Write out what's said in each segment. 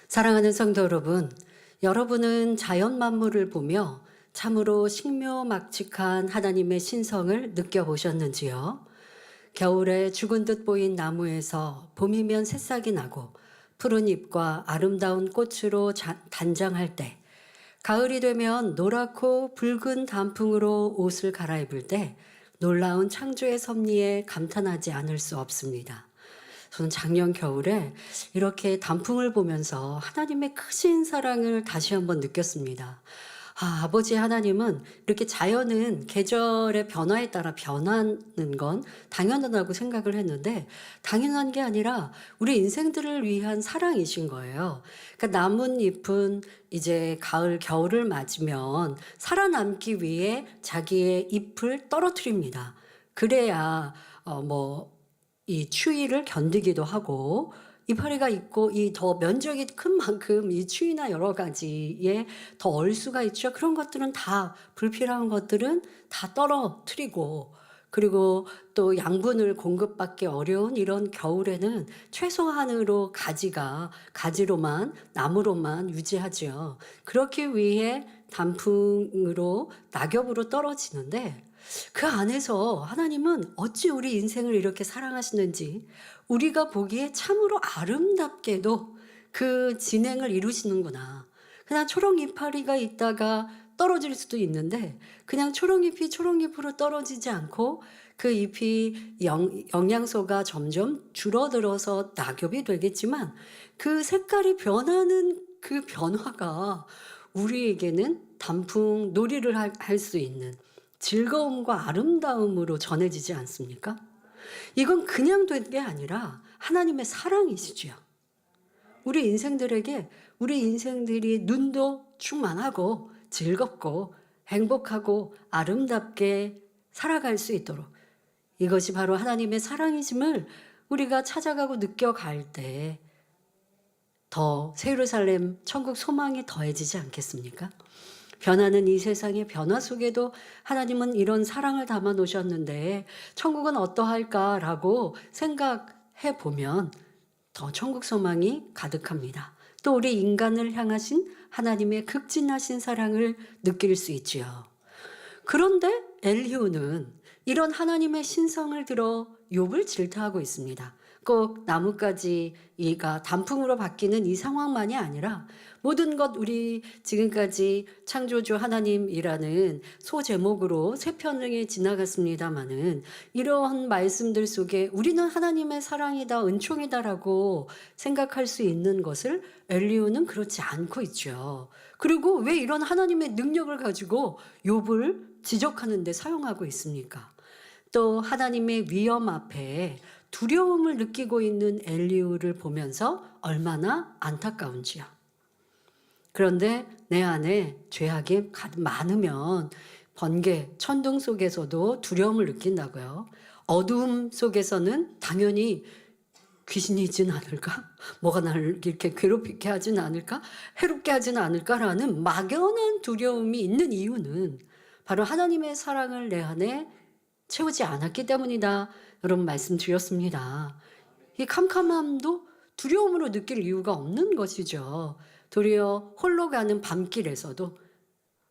사랑하는 성도 여러분, 여러분은 자연 만물을 보며 참으로 신묘막측한 하나님의 신성을 느껴보셨는지요? 겨울에 죽은 듯 보인 나무에서 봄이면 새싹이 나고 푸른 잎과 아름다운 꽃으로 단장할 때, 가을이 되면 노랗고 붉은 단풍으로 옷을 갈아입을 때 놀라운 창조의 섭리에 감탄하지 않을 수 없습니다. 저는 작년 겨울에 이렇게 단풍을 보면서 하나님의 크신 사랑을 다시 한번 느꼈습니다. 아버지 하나님은 이렇게 자연은 계절의 변화에 따라 변하는 건 당연하다고 생각을 했는데, 당연한 게 아니라 우리 인생들을 위한 사랑이신 거예요. 그러니까 나뭇잎은 이제 가을, 겨울을 맞으면 살아남기 위해 자기의 잎을 떨어뜨립니다. 그래야 이 추위를 견디기도 하고, 이파리가 있고 이 더 면적이 큰 만큼 이 추위나 여러 가지에 더 얼 수가 있죠. 그런 것들은 다, 불필요한 것들은 다 떨어뜨리고, 그리고 또 양분을 공급받기 어려운 이런 겨울에는 최소한으로 가지로만, 나무로만 유지하죠. 그렇기 위해 단풍으로, 낙엽으로 떨어지는데, 그 안에서 하나님은 어찌 우리 인생을 이렇게 사랑하시는지, 우리가 보기에 참으로 아름답게도 그 진행을 이루시는구나. 그냥 초록 이파리가 있다가 떨어질 수도 있는데, 그냥 초록잎이 초록잎으로 떨어지지 않고 그 잎이 영양소가 점점 줄어들어서 낙엽이 되겠지만, 그 색깔이 변하는 그 변화가 우리에게는 단풍 놀이를 할 수 있는 즐거움과 아름다움으로 전해지지 않습니까? 이건 그냥 된 게 아니라 하나님의 사랑이시지요. 우리 인생들이 눈도 충만하고 즐겁고 행복하고 아름답게 살아갈 수 있도록, 이것이 바로 하나님의 사랑이심을 우리가 찾아가고 느껴갈 때 더 새 예루살렘 천국 소망이 더해지지 않겠습니까? 변하는 이 세상의 변화 속에도 하나님은 이런 사랑을 담아 놓으셨는데, 천국은 어떠할까라고 생각해 보면 더 천국 소망이 가득합니다. 또 우리 인간을 향하신 하나님의 극진하신 사랑을 느낄 수 있지요. 그런데 엘리후는 이런 하나님의 신성을 들어 욥을 질타하고 있습니다. 꼭 나뭇가지가 단풍으로 바뀌는 이 상황만이 아니라 모든 것, 우리 지금까지 창조주 하나님이라는 소제목으로 세 편을 지나갔습니다마는, 이러한 말씀들 속에 우리는 하나님의 사랑이다, 은총이다라고 생각할 수 있는 것을 엘리후는 그렇지 않고 있죠. 그리고 왜 이런 하나님의 능력을 가지고 욥을 지적하는 데 사용하고 있습니까? 또 하나님의 위험 앞에 두려움을 느끼고 있는 엘리후를 보면서 얼마나 안타까운지요. 그런데 내 안에 죄악이 많으면 번개, 천둥 속에서도 두려움을 느낀다고요. 어두움 속에서는 당연히 귀신이 있진 않을까? 뭐가 나를 이렇게 괴롭히게 하진 않을까? 해롭게 하진 않을까라는 막연한 두려움이 있는 이유는 바로 하나님의 사랑을 내 안에 채우지 않았기 때문이다. 여러분 말씀드렸습니다. 이 캄캄함도 두려움으로 느낄 이유가 없는 것이죠. 도리어 홀로 가는 밤길에서도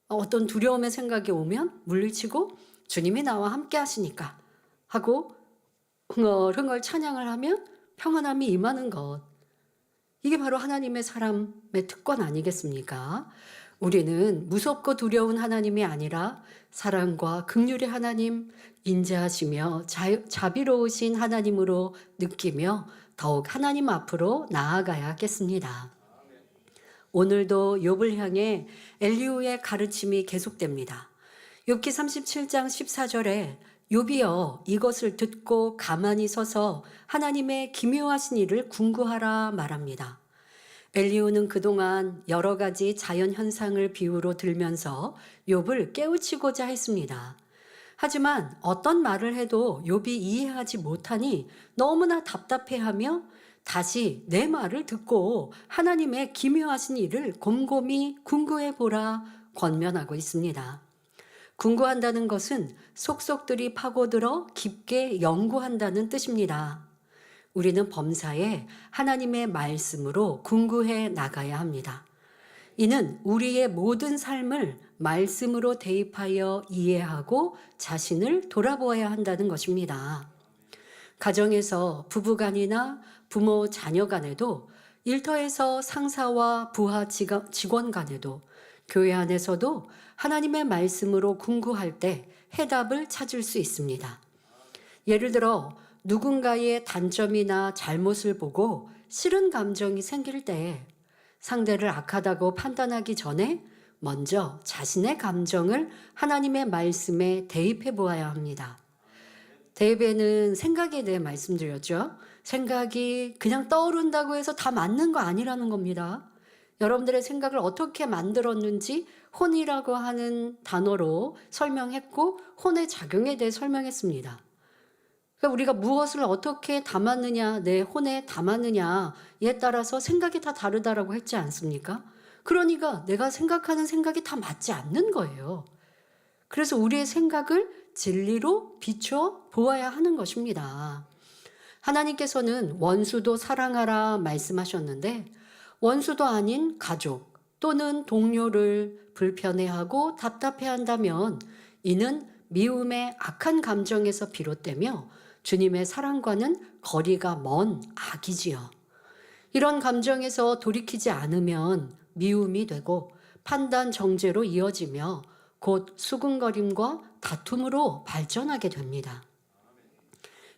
어떤 두려움의 생각이 오면 물리치고 주님이 나와 함께 하시니까 하고 흥얼흥얼 찬양을 하면 평안함이 임하는 것. 이게 바로 하나님의 사람의 특권 아니겠습니까? 우리는 무섭고 두려운 하나님이 아니라 사랑과 긍휼의 하나님, 인자하시며 자비로우신 하나님으로 느끼며 더욱 하나님 앞으로 나아가야 하겠습니다. 오늘도 욥을 향해 엘리후의 가르침이 계속됩니다. 욥기 37장 14절에 욥이여 이것을 듣고 가만히 서서 하나님의 기묘하신 일을 궁구하라 말합니다. 엘리후는 그동안 여러 가지 자연 현상을 비유로 들면서 욥을 깨우치고자 했습니다. 하지만 어떤 말을 해도 욥이 이해하지 못하니 너무나 답답해하며 다시 내 말을 듣고 하나님의 기묘하신 일을 곰곰이 궁구해 보라 권면하고 있습니다. 궁구한다는 것은 속속들이 파고들어 깊게 연구한다는 뜻입니다. 우리는 범사에 하나님의 말씀으로 궁구해 나가야 합니다. 이는 우리의 모든 삶을 말씀으로 대입하여 이해하고 자신을 돌아보아야 한다는 것입니다. 가정에서 부부간이나 부모 자녀 간에도, 일터에서 상사와 부하 직원 간에도, 교회 안에서도 하나님의 말씀으로 궁구할 때 해답을 찾을 수 있습니다. 예를 들어 누군가의 단점이나 잘못을 보고 싫은 감정이 생길 때 상대를 악하다고 판단하기 전에 먼저 자신의 감정을 하나님의 말씀에 대입해 보아야 합니다. 대입에는 생각에 대해 말씀드렸죠. 생각이 그냥 떠오른다고 해서 다 맞는 거 아니라는 겁니다. 여러분들의 생각을 어떻게 만들었는지 혼이라고 하는 단어로 설명했고, 혼의 작용에 대해 설명했습니다. 그러니까 우리가 무엇을 어떻게 담았느냐, 내 혼에 담았느냐에 따라서 생각이 다 다르다라고 했지 않습니까? 그러니까 내가 생각하는 생각이 다 맞지 않는 거예요. 그래서 우리의 생각을 진리로 비춰 보아야 하는 것입니다. 하나님께서는 원수도 사랑하라 말씀하셨는데, 원수도 아닌 가족 또는 동료를 불편해하고 답답해한다면 이는 미움의 악한 감정에서 비롯되며 주님의 사랑과는 거리가 먼 악이지요. 이런 감정에서 돌이키지 않으면 미움이 되고 판단 정죄로 이어지며 곧 수군거림과 다툼으로 발전하게 됩니다.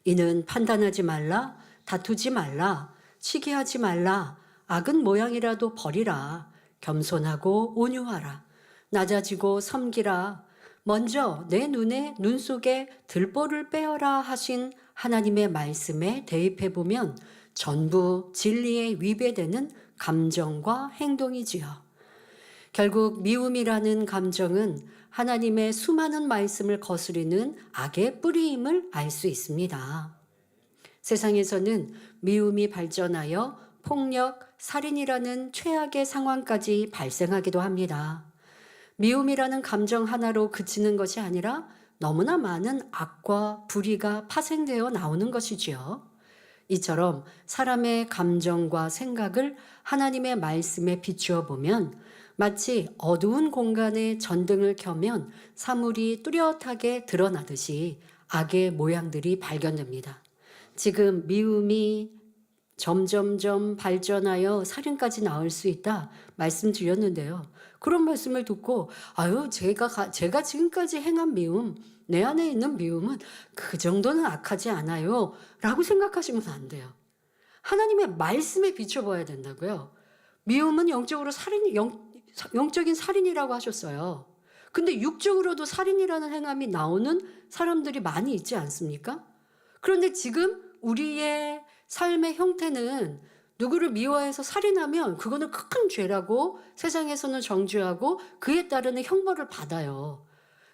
이는 판단하지 말라, 다투지 말라, 시기하지 말라, 악은 모양이라도 버리라, 겸손하고 온유하라, 낮아지고 섬기라, 먼저 내 눈 속에 들보를 빼어라 하신 하나님의 말씀에 대입해보면 전부 진리에 위배되는 감정과 행동이지요. 결국 미움이라는 감정은 하나님의 수많은 말씀을 거스르는 악의 뿌리임을 알 수 있습니다. 세상에서는 미움이 발전하여 폭력, 살인이라는 최악의 상황까지 발생하기도 합니다. 미움이라는 감정 하나로 그치는 것이 아니라 너무나 많은 악과 불의가 파생되어 나오는 것이지요. 이처럼 사람의 감정과 생각을 하나님의 말씀에 비추어 보면 마치 어두운 공간에 전등을 켜면 사물이 뚜렷하게 드러나듯이 악의 모양들이 발견됩니다. 지금 미움이 점점점 발전하여 살인까지 나올 수 있다 말씀드렸는데요. 그런 말씀을 듣고 제가 지금까지 행한 미움, 내 안에 있는 미움은 그 정도는 악하지 않아요 라고 생각하시면 안 돼요. 하나님의 말씀에 비춰봐야 된다고요. 미움은 영적인 살인이라고 하셨어요. 근데 육적으로도 살인이라는 행함이 나오는 사람들이 많이 있지 않습니까? 그런데 지금 우리의 삶의 형태는 누구를 미워해서 살인하면 그거는 큰 죄라고 세상에서는 정죄하고 그에 따르는 형벌을 받아요.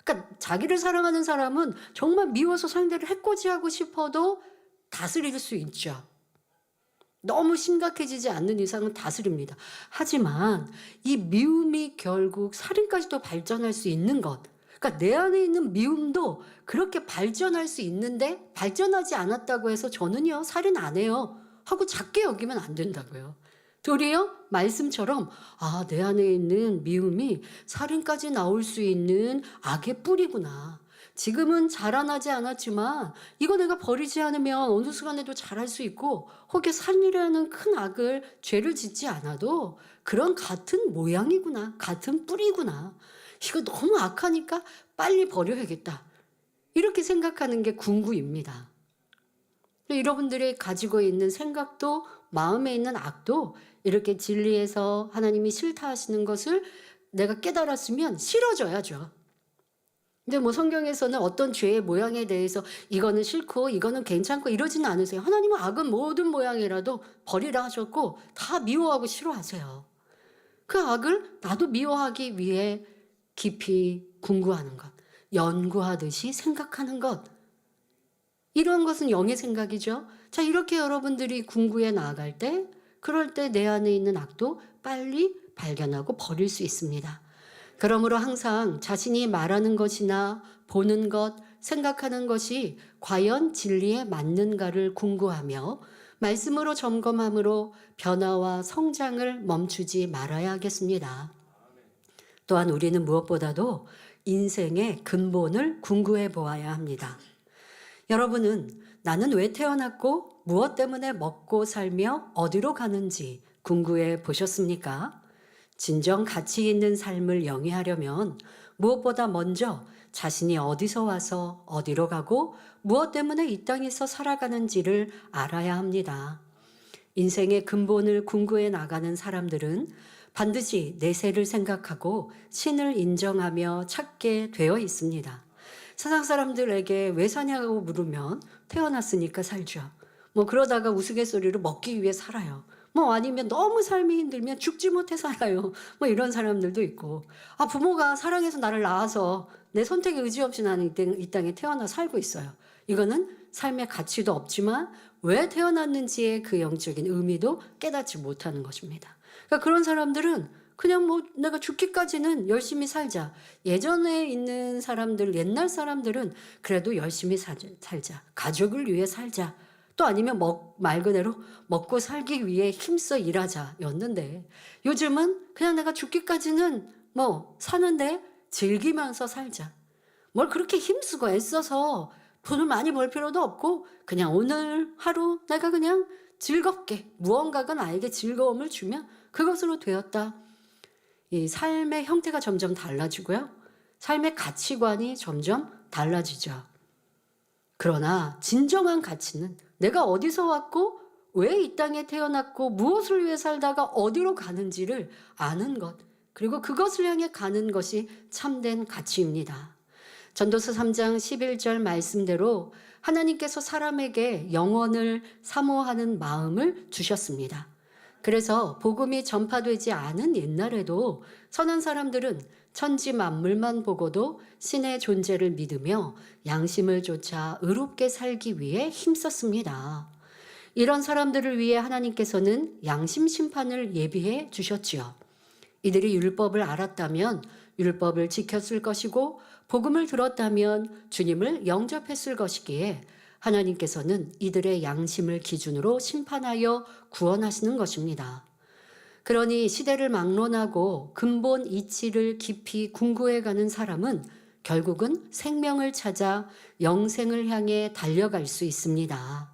그러니까 자기를 사랑하는 사람은 정말 미워서 상대를 해코지하고 싶어도 다스릴 수 있죠. 너무 심각해지지 않는 이상은 다스립니다. 하지만 이 미움이 결국 살인까지도 발전할 수 있는 것, 그러니까 내 안에 있는 미움도 그렇게 발전할 수 있는데 발전하지 않았다고 해서 저는요 살인 안 해요 하고 작게 여기면 안 된다고요. 도리어 말씀처럼 내 안에 있는 미움이 살인까지 나올 수 있는 악의 뿌리구나. 지금은 자라나지 않았지만 이거 내가 버리지 않으면 어느 순간에도 자랄 수 있고, 혹여 살인이라는 큰 악을 죄를 짓지 않아도 그런 같은 모양이구나, 같은 뿌리구나. 이거 너무 악하니까 빨리 버려야겠다. 이렇게 생각하는 게 궁구입니다. 여러분들이 가지고 있는 생각도 마음에 있는 악도 이렇게 진리에서 하나님이 싫다 하시는 것을 내가 깨달았으면 싫어져야죠. 근데 성경에서는 어떤 죄의 모양에 대해서 이거는 싫고 이거는 괜찮고 이러지는 않으세요. 하나님은 악은 모든 모양이라도 버리라 하셨고 다 미워하고 싫어하세요. 그 악을 나도 미워하기 위해 깊이 궁구하는 것, 연구하듯이 생각하는 것, 이런 것은 영의 생각이죠. 자, 이렇게 여러분들이 궁구해 나아갈 때, 그럴 때 내 안에 있는 악도 빨리 발견하고 버릴 수 있습니다. 그러므로 항상 자신이 말하는 것이나 보는 것, 생각하는 것이 과연 진리에 맞는가를 궁구하며 말씀으로 점검함으로 변화와 성장을 멈추지 말아야 하겠습니다. 또한 우리는 무엇보다도 인생의 근본을 궁구해 보아야 합니다. 여러분은 나는 왜 태어났고 무엇 때문에 먹고 살며 어디로 가는지 궁구해 보셨습니까? 진정 가치 있는 삶을 영위하려면 무엇보다 먼저 자신이 어디서 와서 어디로 가고 무엇 때문에 이 땅에서 살아가는지를 알아야 합니다. 인생의 근본을 궁구해 나가는 사람들은 반드시 내세를 생각하고 신을 인정하며 찾게 되어 있습니다. 세상 사람들에게 왜 사냐고 물으면 태어났으니까 살죠. 뭐 그러다가 우스갯소리로 먹기 위해 살아요. 뭐 아니면 너무 삶이 힘들면 죽지 못해 살아요. 뭐 이런 사람들도 있고. 아, 부모가 사랑해서 나를 낳아서 내 선택에 의지 없이 나는 이 땅에 태어나 살고 있어요. 이거는 삶의 가치도 없지만 왜 태어났는지의 그 영적인 의미도 깨닫지 못하는 것입니다. 그러니까 그런 사람들은 그냥 뭐 내가 죽기까지는 열심히 살자. 예전에 있는 사람들, 옛날 사람들은 그래도 열심히 살자. 가족을 위해 살자. 또 아니면 말 그대로 먹고 살기 위해 힘써 일하자 였는데 요즘은 그냥 내가 죽기까지는 뭐 사는데 즐기면서 살자. 뭘 그렇게 힘쓰고 애써서 돈을 많이 벌 필요도 없고 그냥 오늘 하루 내가 그냥 즐겁게 무언가가 나에게 즐거움을 주면 그것으로 되었다. 이 삶의 형태가 점점 달라지고요. 삶의 가치관이 점점 달라지죠. 그러나 진정한 가치는 내가 어디서 왔고 왜 이 땅에 태어났고 무엇을 위해 살다가 어디로 가는지를 아는 것, 그리고 그것을 향해 가는 것이 참된 가치입니다. 전도서 3장 11절 말씀대로 하나님께서 사람에게 영원을 사모하는 마음을 주셨습니다. 그래서 복음이 전파되지 않은 옛날에도 선한 사람들은 천지 만물만 보고도 신의 존재를 믿으며 양심을 좇아 의롭게 살기 위해 힘썼습니다. 이런 사람들을 위해 하나님께서는 양심 심판을 예비해 주셨지요. 이들이 율법을 알았다면 율법을 지켰을 것이고 복음을 들었다면 주님을 영접했을 것이기에 하나님께서는 이들의 양심을 기준으로 심판하여 구원하시는 것입니다. 그러니 시대를 막론하고 근본 이치를 깊이 궁구해가는 사람은 결국은 생명을 찾아 영생을 향해 달려갈 수 있습니다.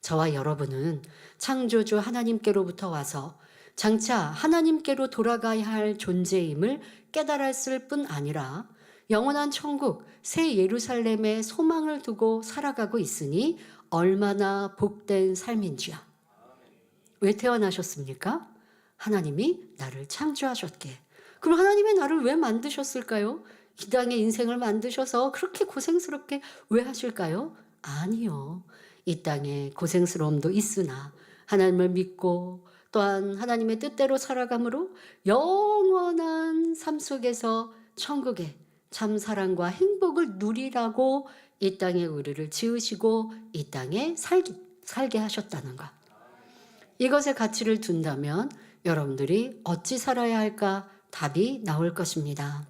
저와 여러분은 창조주 하나님께로부터 와서 장차 하나님께로 돌아가야 할 존재임을 깨달았을 뿐 아니라 영원한 천국 새 예루살렘에 소망을 두고 살아가고 있으니 얼마나 복된 삶인지요. 왜 태어나셨습니까? 하나님이 나를 창조하셨기에. 그럼 하나님이 나를 왜 만드셨을까요? 이 땅의 인생을 만드셔서 그렇게 고생스럽게 왜 하실까요? 아니요. 이 땅에 고생스러움도 있으나 하나님을 믿고 또한 하나님의 뜻대로 살아감으로 영원한 삶 속에서 천국의 참 사랑과 행복을 누리라고 이 땅에 우리를 지으시고 이 땅에 살게 하셨다는 것. 이것의 가치를 둔다면 여러분들이 어찌 살아야 할까 답이 나올 것입니다.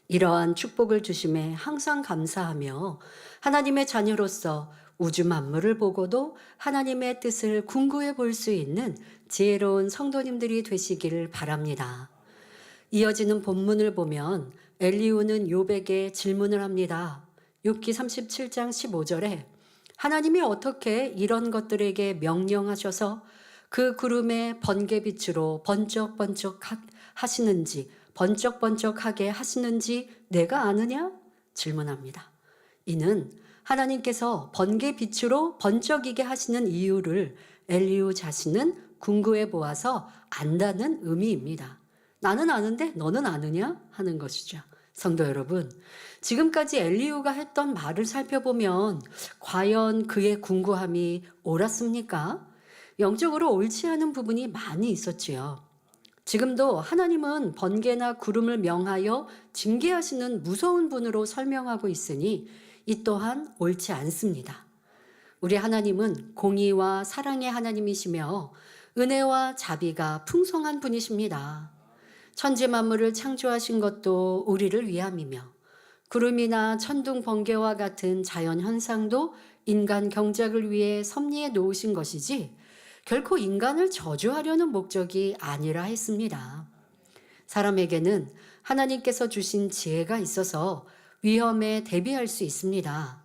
이러한 축복을 주심에 항상 감사하며 하나님의 자녀로서 우주 만물을 보고도 하나님의 뜻을 궁구해 볼 수 있는 지혜로운 성도님들이 되시기를 바랍니다. 이어지는 본문을 보면 엘리후는 욥에게 질문을 합니다. 욥기 37장 15절에 하나님이 어떻게 이런 것들에게 명령하셔서 그 구름의 번개빛으로 번쩍번쩍하게 하시는지 내가 아느냐? 질문합니다. 이는 하나님께서 번개빛으로 번쩍이게 하시는 이유를 엘리후 자신은 궁구해 보아서 안다는 의미입니다. 나는 아는데 너는 아느냐? 하는 것이죠. 성도 여러분, 지금까지 엘리후가 했던 말을 살펴보면 과연 그의 궁구함이 옳았습니까? 영적으로 옳지 않은 부분이 많이 있었지요. 지금도 하나님은 번개나 구름을 명하여 징계하시는 무서운 분으로 설명하고 있으니 이 또한 옳지 않습니다. 우리 하나님은 공의와 사랑의 하나님이시며 은혜와 자비가 풍성한 분이십니다. 천지 만물을 창조하신 것도 우리를 위함이며 구름이나 천둥 번개와 같은 자연 현상도 인간 경작을 위해 섭리해 놓으신 것이지 결코 인간을 저주하려는 목적이 아니라 했습니다. 사람에게는 하나님께서 주신 지혜가 있어서 위험에 대비할 수 있습니다.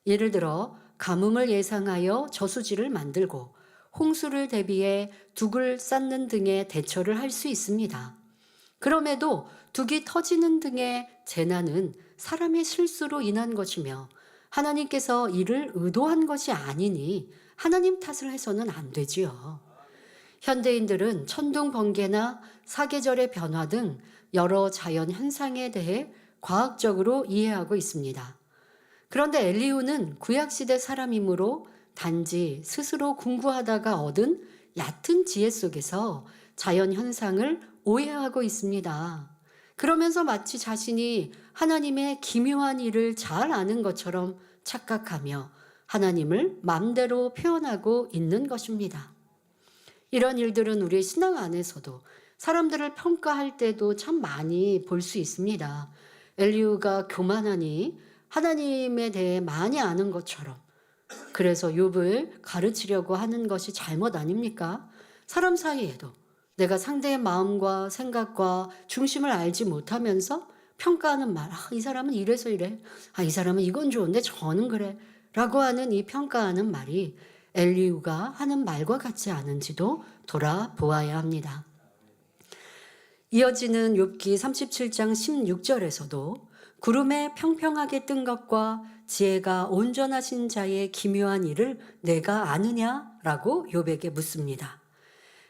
예를 들어 가뭄을 예상하여 저수지를 만들고 홍수를 대비해 둑을 쌓는 등의 대처를 할 수 있습니다. 그럼에도 둑이 터지는 등의 재난은 사람의 실수로 인한 것이며 하나님께서 이를 의도한 것이 아니니 하나님 탓을 해서는 안 되지요. 현대인들은 천둥 번개나 사계절의 변화 등 여러 자연 현상에 대해 과학적으로 이해하고 있습니다. 그런데 엘리후는 구약시대 사람이므로 단지 스스로 궁구하다가 얻은 얕은 지혜 속에서 자연 현상을 오해하고 있습니다. 그러면서 마치 자신이 하나님의 기묘한 일을 잘 아는 것처럼 착각하며 하나님을 맘대로 표현하고 있는 것입니다. 이런 일들은 우리의 신앙 안에서도 사람들을 평가할 때도 참 많이 볼 수 있습니다. 엘리후가 교만하니 하나님에 대해 많이 아는 것처럼 그래서 욥을 가르치려고 하는 것이 잘못 아닙니까? 사람 사이에도 내가 상대의 마음과 생각과 중심을 알지 못하면서 평가하는 말, 이 사람은 이래서 이래. 이 사람은 이건 좋은데 저는 그래. 라고 하는 이 평가하는 말이 엘리후가 하는 말과 같지 않은지도 돌아보아야 합니다. 이어지는 욥기 37장 16절에서도 구름에 평평하게 뜬 것과 지혜가 온전하신 자의 기묘한 일을 내가 아느냐라고 욥에게 묻습니다.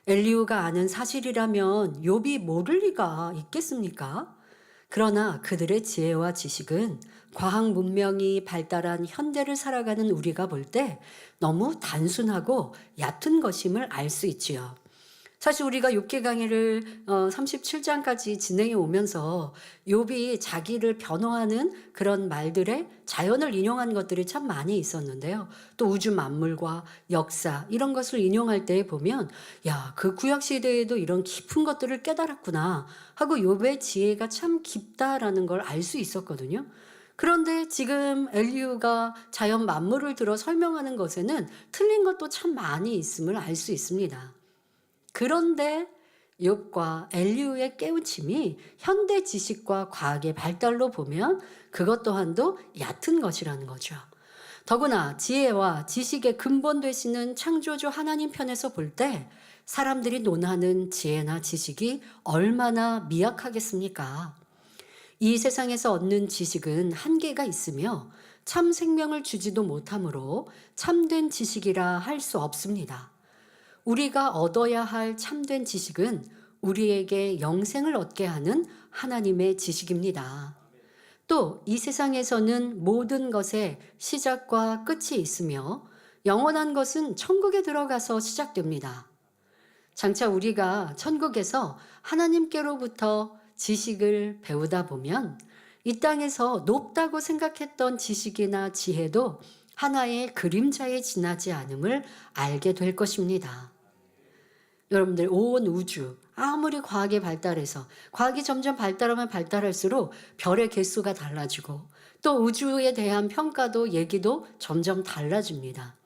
엘리후가 아는 사실이라면 욥이 모를 리가 있겠습니까? 그러나 그들의 지혜와 지식은 과학 문명이 발달한 현대를 살아가는 우리가 볼 때 너무 단순하고 얕은 것임을 알 수 있지요. 사실 우리가 욥기 강의를 37장까지 진행해 오면서 욥이 자기를 변호하는 그런 말들에 자연을 인용한 것들이 참 많이 있었는데요. 또 우주 만물과 역사 이런 것을 인용할 때 보면 그 구약 시대에도 이런 깊은 것들을 깨달았구나 하고 욥의 지혜가 참 깊다라는 걸 알 수 있었거든요. 그런데 지금 엘리후가 자연 만물을 들어 설명하는 것에는 틀린 것도 참 많이 있음을 알 수 있습니다. 그런데 욥과 엘리후의 깨우침이 현대 지식과 과학의 발달로 보면 그것 또한도 얕은 것이라는 거죠. 더구나 지혜와 지식의 근본 되시는 창조주 하나님 편에서 볼 때 사람들이 논하는 지혜나 지식이 얼마나 미약하겠습니까? 이 세상에서 얻는 지식은 한계가 있으며 참 생명을 주지도 못하므로 참된 지식이라 할 수 없습니다. 우리가 얻어야 할 참된 지식은 우리에게 영생을 얻게 하는 하나님의 지식입니다. 또 이 세상에서는 모든 것에 시작과 끝이 있으며 영원한 것은 천국에 들어가서 시작됩니다. 장차 우리가 천국에서 하나님께로부터 지식을 배우다 보면 이 땅에서 높다고 생각했던 지식이나 지혜도 하나의 그림자에 지나지 않음을 알게 될 것입니다. 여러분들 온 우주 아무리 과학이 발달해서 과학이 점점 발달하면 발달할수록 별의 개수가 달라지고 또 우주에 대한 평가도 얘기도 점점 달라집니다.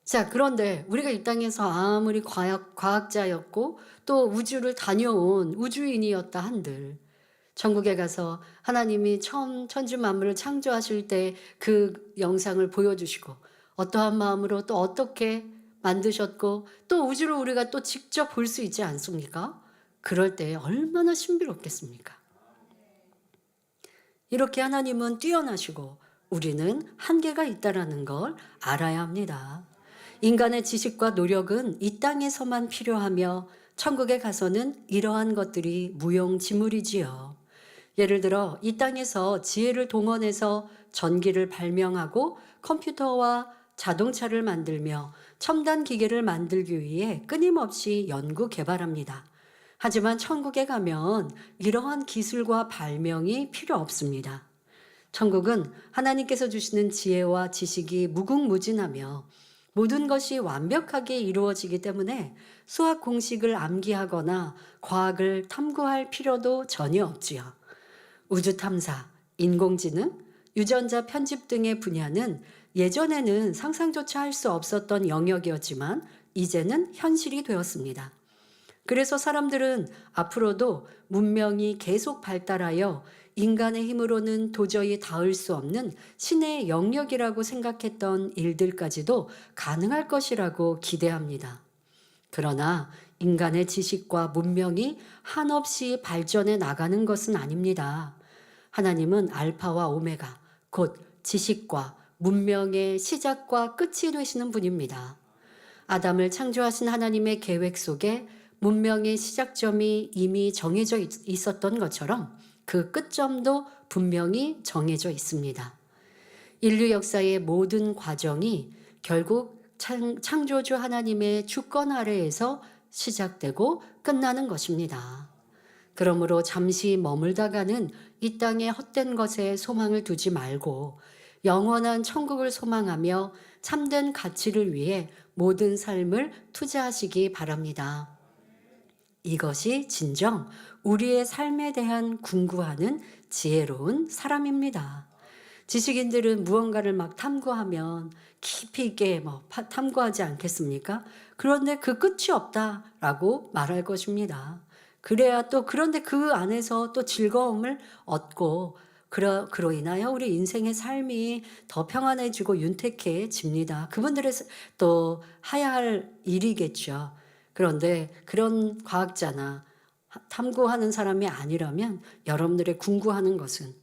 자, 그런데 우리가 이 땅에서 아무리 과학자였고 또 우주를 다녀온 우주인이었다 한들 천국에 가서 하나님이 처음 천지 만물을 창조하실 때 그 영상을 보여주시고 어떠한 마음으로 또 어떻게 만드셨고 또 우주를 우리가 또 직접 볼 수 있지 않습니까? 그럴 때 얼마나 신비롭겠습니까? 이렇게 하나님은 뛰어나시고 우리는 한계가 있다라는 걸 알아야 합니다. 인간의 지식과 노력은 이 땅에서만 필요하며 천국에 가서는 이러한 것들이 무용지물이지요. 예를 들어 이 땅에서 지혜를 동원해서 전기를 발명하고 컴퓨터와 자동차를 만들며 첨단 기계를 만들기 위해 끊임없이 연구 개발합니다. 하지만 천국에 가면 이러한 기술과 발명이 필요 없습니다. 천국은 하나님께서 주시는 지혜와 지식이 무궁무진하며 모든 것이 완벽하게 이루어지기 때문에 수학 공식을 암기하거나 과학을 탐구할 필요도 전혀 없지요. 우주 탐사, 인공지능, 유전자 편집 등의 분야는 예전에는 상상조차 할 수 없었던 영역이었지만 이제는 현실이 되었습니다. 그래서 사람들은 앞으로도 문명이 계속 발달하여 인간의 힘으로는 도저히 닿을 수 없는 신의 영역이라고 생각했던 일들까지도 가능할 것이라고 기대합니다. 그러나 인간의 지식과 문명이 한없이 발전해 나가는 것은 아닙니다. 하나님은 알파와 오메가, 곧 지식과 문명의 시작과 끝이 되시는 분입니다. 아담을 창조하신 하나님의 계획 속에 문명의 시작점이 이미 정해져 있었던 것처럼 그 끝점도 분명히 정해져 있습니다. 인류 역사의 모든 과정이 결국 창조주 하나님의 주권 아래에서 시작되고 끝나는 것입니다. 그러므로 잠시 머물다가는 이 땅의 헛된 것에 소망을 두지 말고 영원한 천국을 소망하며 참된 가치를 위해 모든 삶을 투자하시기 바랍니다. 이것이 진정 우리의 삶에 대한 궁구하는 지혜로운 사람입니다. 지식인들은 무언가를 막 탐구하면 깊이 있게 탐구하지 않겠습니까? 그런데 그 끝이 없다라고 말할 것입니다. 그래야 또 그런데 그 안에서 또 즐거움을 얻고 그로 인하여 우리 인생의 삶이 더 평안해지고 윤택해집니다. 그분들의 또 해야 할 일이겠죠. 그런데 그런 과학자나 탐구하는 사람이 아니라면 여러분들의 궁구하는 것은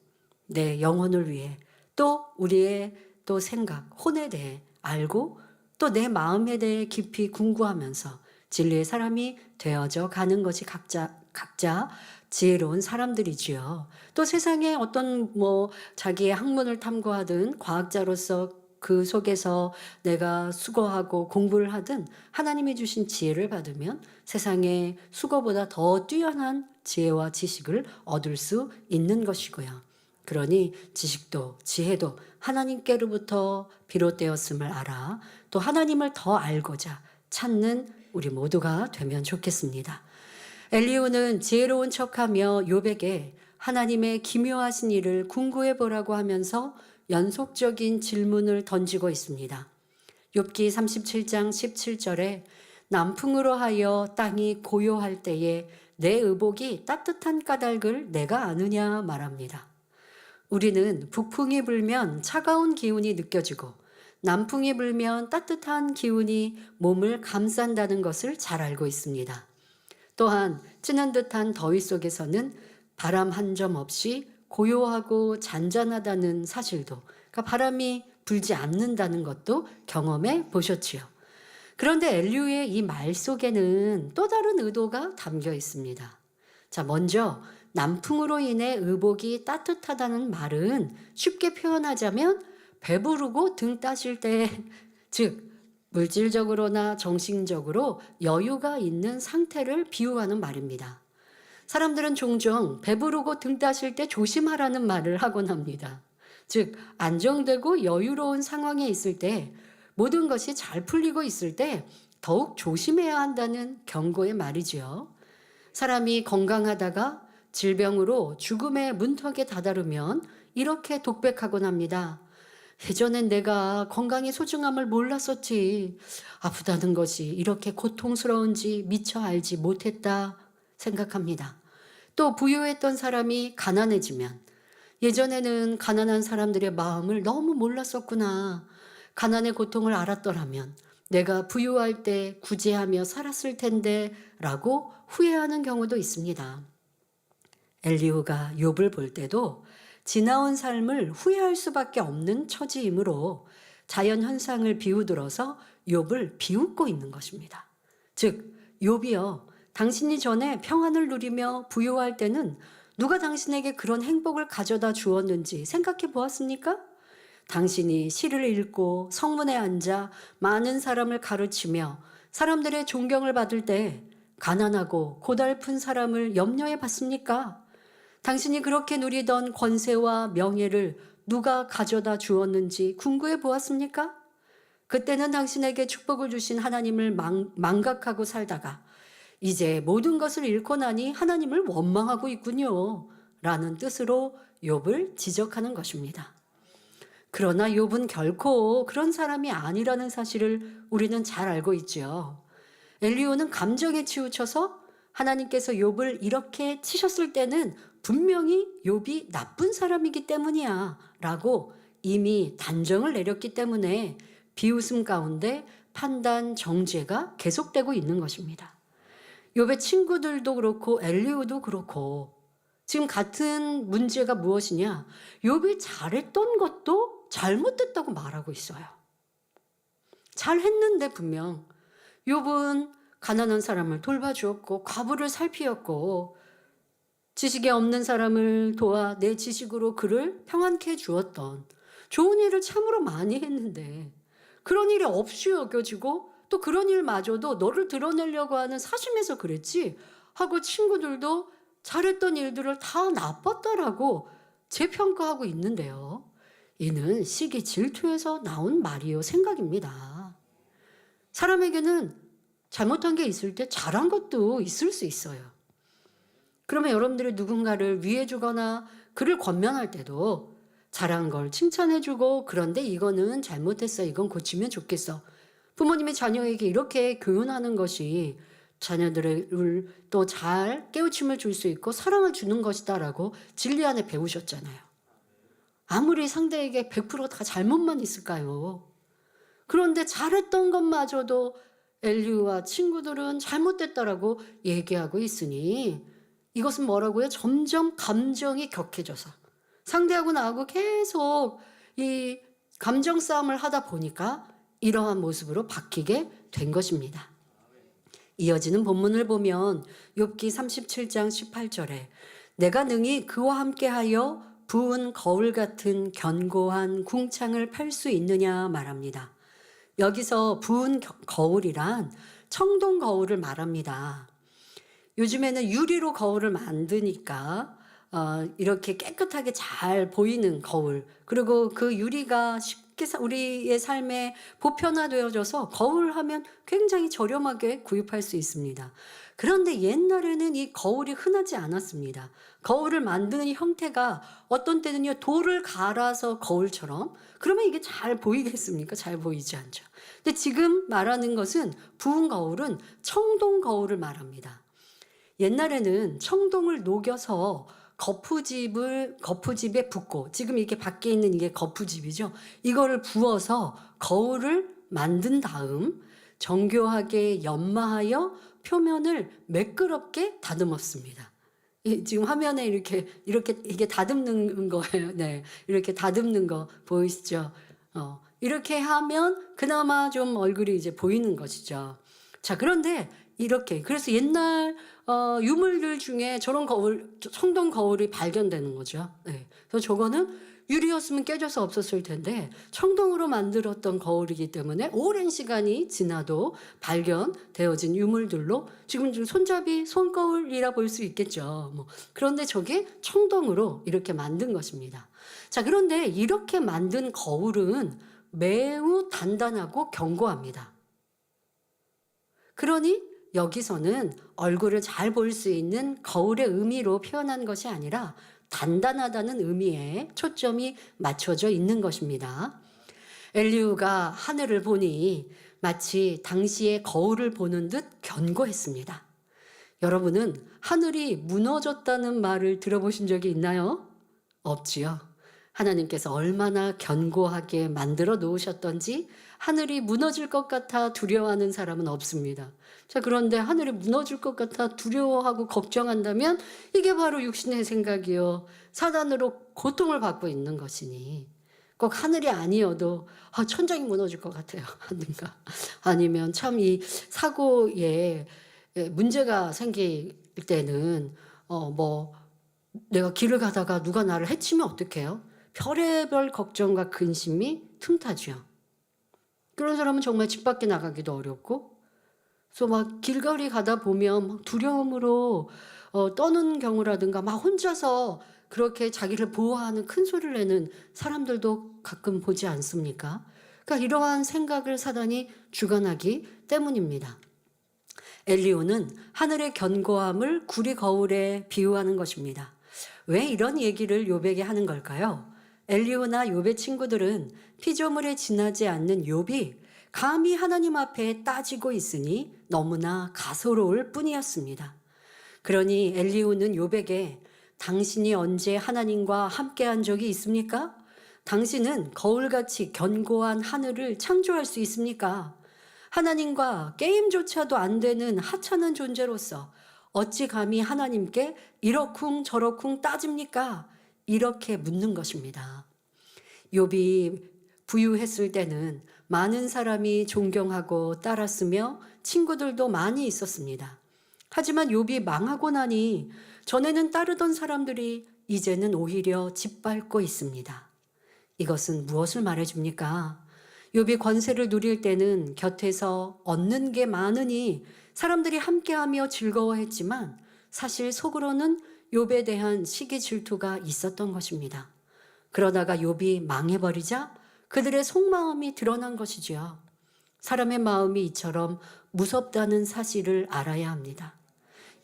내 영혼을 위해 또 우리의 또 생각, 혼에 대해 알고 또 내 마음에 대해 깊이 궁구하면서 진리의 사람이 되어져 가는 것이 각자 지혜로운 사람들이지요. 또 세상에 어떤 자기의 학문을 탐구하든 과학자로서 그 속에서 내가 수고하고 공부를 하든 하나님이 주신 지혜를 받으면 세상의 수고보다 더 뛰어난 지혜와 지식을 얻을 수 있는 것이고요. 그러니 지식도 지혜도 하나님께로부터 비롯되었음을 알아 또 하나님을 더 알고자 찾는 우리 모두가 되면 좋겠습니다. 엘리후는 지혜로운 척하며 욥에게 하나님의 기묘하신 일을 궁구해 보라고 하면서 연속적인 질문을 던지고 있습니다. 욥기 37장 17절에 남풍으로 하여 땅이 고요할 때에 내 의복이 따뜻한 까닭을 내가 아느냐 말합니다. 우리는 북풍이 불면 차가운 기운이 느껴지고 남풍이 불면 따뜻한 기운이 몸을 감싼다는 것을 잘 알고 있습니다. 또한 찌는 듯한 더위 속에서는 바람 한 점 없이 고요하고 잔잔하다는 사실도, 그러니까 바람이 불지 않는다는 것도 경험해 보셨지요. 그런데 엘리후의 이 말 속에는 또 다른 의도가 담겨 있습니다. 자, 먼저 남풍으로 인해 의복이 따뜻하다는 말은 쉽게 표현하자면 배부르고 등 따실 때, 즉 물질적으로나 정신적으로 여유가 있는 상태를 비유하는 말입니다. 사람들은 종종 배부르고 등 따실 때 조심하라는 말을 하곤 합니다. 즉 안정되고 여유로운 상황에 있을 때, 모든 것이 잘 풀리고 있을 때 더욱 조심해야 한다는 경고의 말이지요. 사람이 건강하다가 질병으로 죽음의 문턱에 다다르면 이렇게 독백하곤 합니다. 예전엔 내가 건강의 소중함을 몰랐었지. 아프다는 것이 이렇게 고통스러운지 미처 알지 못했다 생각합니다. 또 부유했던 사람이 가난해지면 예전에는 가난한 사람들의 마음을 너무 몰랐었구나. 가난의 고통을 알았더라면 내가 부유할 때 구제하며 살았을 텐데 라고 후회하는 경우도 있습니다. 엘리후가 욥을 볼 때도 지나온 삶을 후회할 수밖에 없는 처지이므로 자연 현상을 비우들어서 욥을 비웃고 있는 것입니다. 즉 욥이여, 당신이 전에 평안을 누리며 부유할 때는 누가 당신에게 그런 행복을 가져다 주었는지 생각해 보았습니까? 당신이 시를 읽고 성문에 앉아 많은 사람을 가르치며 사람들의 존경을 받을 때 가난하고 고달픈 사람을 염려해 봤습니까? 당신이 그렇게 누리던 권세와 명예를 누가 가져다 주었는지 궁금해 보았습니까? 그때는 당신에게 축복을 주신 하나님을 망각하고 살다가 이제 모든 것을 잃고 나니 하나님을 원망하고 있군요. 라는 뜻으로 욥을 지적하는 것입니다. 그러나 욥은 결코 그런 사람이 아니라는 사실을 우리는 잘 알고 있죠. 엘리후는 감정에 치우쳐서 하나님께서 욥을 이렇게 치셨을 때는 분명히 욥이 나쁜 사람이기 때문이야 라고 이미 단정을 내렸기 때문에 비웃음 가운데 판단 정죄가 계속되고 있는 것입니다. 욥의 친구들도 그렇고 엘리후도 그렇고 지금 같은 문제가 무엇이냐? 욥이 잘했던 것도 잘못됐다고 말하고 있어요. 잘했는데 분명 욥은 가난한 사람을 돌봐주었고 과부를 살피었고 지식이 없는 사람을 도와 내 지식으로 그를 평안케 해주었던 좋은 일을 참으로 많이 했는데 그런 일이 없이 여겨지고 또 그런 일마저도 너를 드러내려고 하는 사심에서 그랬지 하고 친구들도 잘했던 일들을 다 나빴다라고 재평가하고 있는데요. 이는 시기 질투에서 나온 말이요 생각입니다. 사람에게는 잘못한 게 있을 때 잘한 것도 있을 수 있어요. 그러면 여러분들이 누군가를 위해주거나 그를 권면할 때도 잘한 걸 칭찬해주고 그런데 이거는 잘못했어. 이건 고치면 좋겠어. 부모님이 자녀에게 이렇게 교훈하는 것이 자녀들을 또 잘 깨우침을 줄 수 있고 사랑을 주는 것이다라고 진리 안에 배우셨잖아요. 아무리 상대에게 100%다 잘못만 있을까요? 그런데 잘했던 것마저도 엘리후와 친구들은 잘못됐다라고 얘기하고 있으니 이것은 뭐라고요? 점점 감정이 격해져서 상대하고 나하고 계속 이 감정 싸움을 하다 보니까 이러한 모습으로 바뀌게 된 것입니다. 이어지는 본문을 보면 욥기 37장 18절에 내가 능히 그와 함께하여 부은 거울 같은 견고한 궁창을 팔 수 있느냐 말합니다. 여기서 부은 거울이란 청동 거울을 말합니다. 요즘에는 유리로 거울을 만드니까 이렇게 깨끗하게 잘 보이는 거울, 그리고 그 유리가 쉽게 우리의 삶에 보편화되어져서 거울 하면 굉장히 저렴하게 구입할 수 있습니다. 그런데 옛날에는 이 거울이 흔하지 않았습니다. 거울을 만드는 형태가 어떤 때는요 돌을 갈아서 거울처럼, 그러면 이게 잘 보이겠습니까? 잘 보이지 않죠. 근데 지금 말하는 것은 부은 거울은 청동 거울을 말합니다. 옛날에는 청동을 녹여서 거푸집에 붓고, 지금 이게 밖에 있는 이게 거푸집이죠. 이거를 부어서 거울을 만든 다음 정교하게 연마하여 표면을 매끄럽게 다듬었습니다. 지금 화면에 이렇게 이게 다듬는 거예요. 네, 이렇게 다듬는 거 보이시죠? 이렇게 하면 그나마 좀 얼굴이 이제 보이는 것이죠. 자, 그런데 이렇게 그래서 옛날 유물들 중에 저런 거울, 청동 거울이 발견되는 거죠. 네. 그래서 저거는 유리였으면 깨져서 없었을 텐데 청동으로 만들었던 거울이기 때문에 오랜 시간이 지나도 발견되어진 유물들로 지금 손잡이 손거울이라 볼 수 있겠죠. 그런데 저게 청동으로 이렇게 만든 것입니다. 자, 그런데 이렇게 만든 거울은 매우 단단하고 견고합니다. 그러니 여기서는 얼굴을 잘 볼 수 있는 거울의 의미로 표현한 것이 아니라 단단하다는 의미에 초점이 맞춰져 있는 것입니다. 엘리후가 하늘을 보니 마치 당시의 거울을 보는 듯 견고했습니다. 여러분은 하늘이 무너졌다는 말을 들어보신 적이 있나요? 없지요. 하나님께서 얼마나 견고하게 만들어 놓으셨던지 하늘이 무너질 것 같아 두려워하는 사람은 없습니다. 자, 그런데 하늘이 무너질 것 같아 두려워하고 걱정한다면 이게 바로 육신의 생각이요 사단으로 고통을 받고 있는 것이니 꼭 하늘이 아니어도 천장이 무너질 것 같아요 하든가 아니면 참 이 사고에 문제가 생길 때는 내가 길을 가다가 누가 나를 해치면 어떡해요? 별의별 걱정과 근심이 틈타죠. 그런 사람은 정말 집 밖에 나가기도 어렵고, 그래서 막 길거리 가다 보면 막 두려움으로 떠는 경우라든가 막 혼자서 그렇게 자기를 보호하는 큰 소리를 내는 사람들도 가끔 보지 않습니까? 그러니까 이러한 생각을 사단이 주관하기 때문입니다. 엘리후는 하늘의 견고함을 구리 거울에 비유하는 것입니다. 왜 이런 얘기를 욥에게 하는 걸까요? 엘리후나 욥의 친구들은 피조물에 지나지 않는 욥이 감히 하나님 앞에 따지고 있으니 너무나 가소로울 뿐이었습니다. 그러니 엘리후는 욥에게 당신이 언제 하나님과 함께한 적이 있습니까? 당신은 거울같이 견고한 하늘을 창조할 수 있습니까? 하나님과 게임조차도 안 되는 하찮은 존재로서 어찌 감히 하나님께 이러쿵 저러쿵 따집니까? 이렇게 묻는 것입니다. 욥이 부유했을 때는 많은 사람이 존경하고 따랐으며 친구들도 많이 있었습니다. 하지만 욥이 망하고 나니 전에는 따르던 사람들이 이제는 오히려 짓밟고 있습니다. 이것은 무엇을 말해줍니까? 욥이 권세를 누릴 때는 곁에서 얻는 게 많으니 사람들이 함께하며 즐거워했지만 사실 속으로는 욥에 대한 시기 질투가 있었던 것입니다. 그러다가 욥이 망해버리자 그들의 속마음이 드러난 것이지요. 사람의 마음이 이처럼 무섭다는 사실을 알아야 합니다.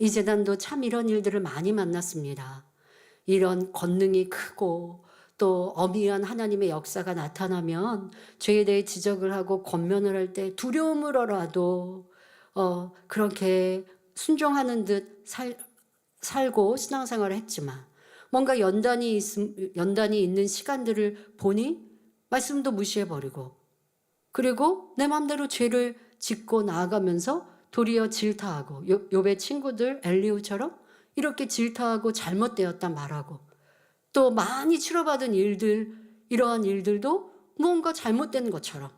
이 재단도 참 이런 일들을 많이 만났습니다. 이런 권능이 크고 또 어미한 하나님의 역사가 나타나면 죄에 대해 지적을 하고 권면을 할 때 두려움으로라도 그렇게 순종하는 듯 살고 신앙생활을 했지만 뭔가 연단이 있는 시간들을 보니 말씀도 무시해버리고 그리고 내 마음대로 죄를 짓고 나아가면서 도리어 질타하고 욥의 친구들 엘리후처럼 이렇게 질타하고 잘못되었다 말하고 또 많이 치료받은 일들 이러한 일들도 뭔가 잘못된 것처럼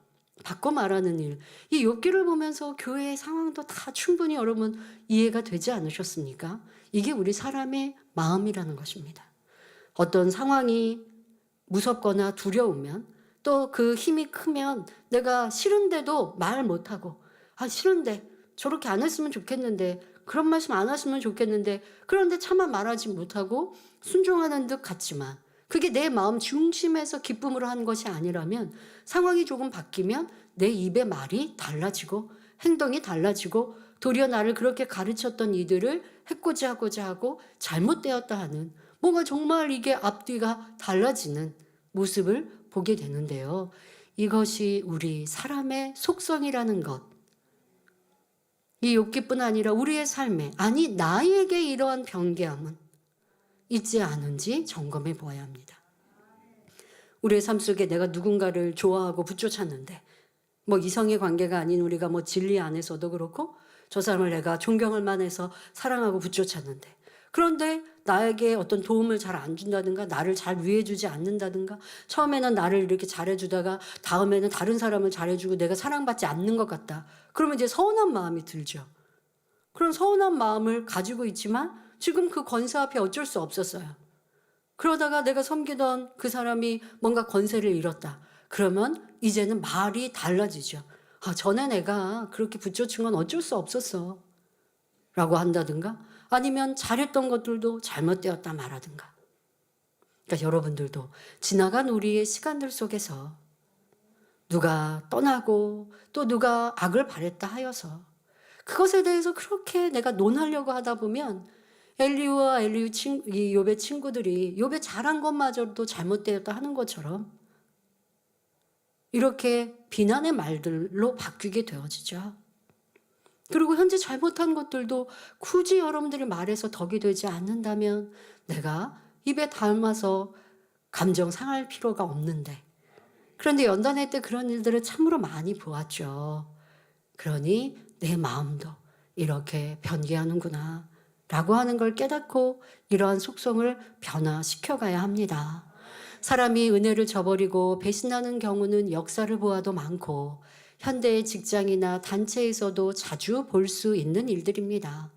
바꿔 말하는 일. 이 욥기를 보면서 교회의 상황도 다 충분히 여러분 이해가 되지 않으셨습니까? 이게 우리 사람의 마음이라는 것입니다. 어떤 상황이 무섭거나 두려우면 또 그 힘이 크면 내가 싫은데도 말 못하고 싫은데 저렇게 안 했으면 좋겠는데 그런 말씀 안 하시면 좋겠는데 그런데 차마 말하지 못하고 순종하는 듯 같지만 그게 내 마음 중심에서 기쁨으로 한 것이 아니라면 상황이 조금 바뀌면 내 입의 말이 달라지고 행동이 달라지고 도리어 나를 그렇게 가르쳤던 이들을 해코지 하고자 하고 잘못되었다 하는 뭔가 정말 이게 앞뒤가 달라지는 모습을 보게 되는데요. 이것이 우리 사람의 속성이라는 것. 이 욥기뿐 아니라 우리의 삶에 아니 나에게 이러한 변개함은 있지 않은지 점검해 보아야 합니다. 우리의 삶 속에 내가 누군가를 좋아하고 붙쫓았는데 뭐 이성의 관계가 아닌 우리가 뭐 진리 안에서도 그렇고 저 사람을 내가 존경할 만해서 사랑하고 붙쫓았는데 그런데 나에게 어떤 도움을 잘 안 준다든가 나를 잘 위해주지 않는다든가 처음에는 나를 이렇게 잘해주다가 다음에는 다른 사람을 잘해주고 내가 사랑받지 않는 것 같다. 그러면 이제 서운한 마음이 들죠. 그런 서운한 마음을 가지고 있지만 지금 그 권세 앞에 어쩔 수 없었어요. 그러다가 내가 섬기던 그 사람이 뭔가 권세를 잃었다. 그러면 이제는 말이 달라지죠. 전에 내가 그렇게 붙여친 건 어쩔 수 없었어. 라고 한다든가 아니면 잘했던 것들도 잘못되었다 말하든가. 그러니까 여러분들도 지나간 우리의 시간들 속에서 누가 떠나고 또 누가 악을 바랬다 하여서 그것에 대해서 그렇게 내가 논하려고 하다 보면 엘리후와 이 욥의 친구들이 욥의 잘한 것마저도 잘못되었다 하는 것처럼 이렇게 비난의 말들로 바뀌게 되어지죠. 그리고 현재 잘못한 것들도 굳이 여러분들이 말해서 덕이 되지 않는다면 내가 입에 담아서 감정 상할 필요가 없는데 그런데 연단회 때 그런 일들을 참으로 많이 보았죠. 그러니 내 마음도 이렇게 변개하는구나 라고 하는 걸 깨닫고 이러한 속성을 변화시켜 가야 합니다. 사람이 은혜를 저버리고 배신하는 경우는 역사를 보아도 많고 현대의 직장이나 단체에서도 자주 볼 수 있는 일들입니다.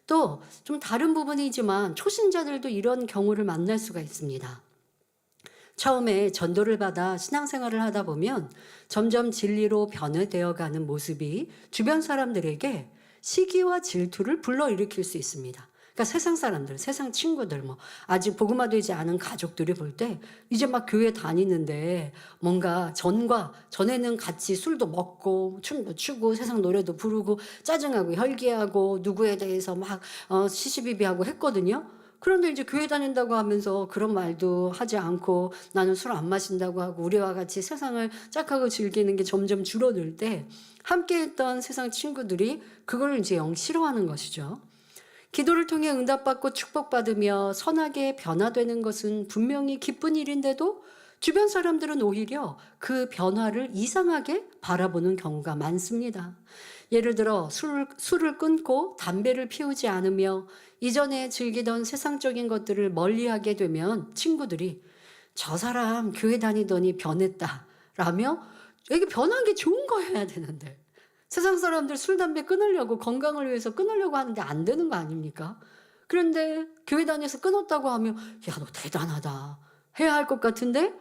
또 좀 다른 부분이지만 초신자들도 이런 경우를 만날 수가 있습니다. 처음에 전도를 받아 신앙생활을 하다 보면 점점 진리로 변화되어 가는 모습이 주변 사람들에게 시기와 질투를 불러일으킬 수 있습니다. 그러니까 세상 사람들, 세상 친구들, 아직 복음화되지 않은 가족들이 볼 때 이제 막 교회 다니는데 뭔가 전에는 같이 술도 먹고 춤도 추고 세상 노래도 부르고 짜증하고 혈기하고 누구에 대해서 막 시시비비하고 했거든요. 그런데 이제 교회 다닌다고 하면서 그런 말도 하지 않고 나는 술 안 마신다고 하고 우리와 같이 세상을 짝하고 즐기는 게 점점 줄어들 때 함께 했던 세상 친구들이 그걸 이제 영 싫어하는 것이죠. 기도를 통해 응답받고 축복받으며 선하게 변화되는 것은 분명히 기쁜 일인데도 주변 사람들은 오히려 그 변화를 이상하게 바라보는 경우가 많습니다. 예를 들어 술을 끊고 담배를 피우지 않으며 이전에 즐기던 세상적인 것들을 멀리하게 되면 친구들이 저 사람 교회 다니더니 변했다 라며 이게 변한 게 좋은 거여야 되는데 세상 사람들 술, 담배 끊으려고 건강을 위해서 끊으려고 하는데 안 되는 거 아닙니까? 그런데 교회 다녀서 끊었다고 하면 야, 너 대단하다 해야 할 것 같은데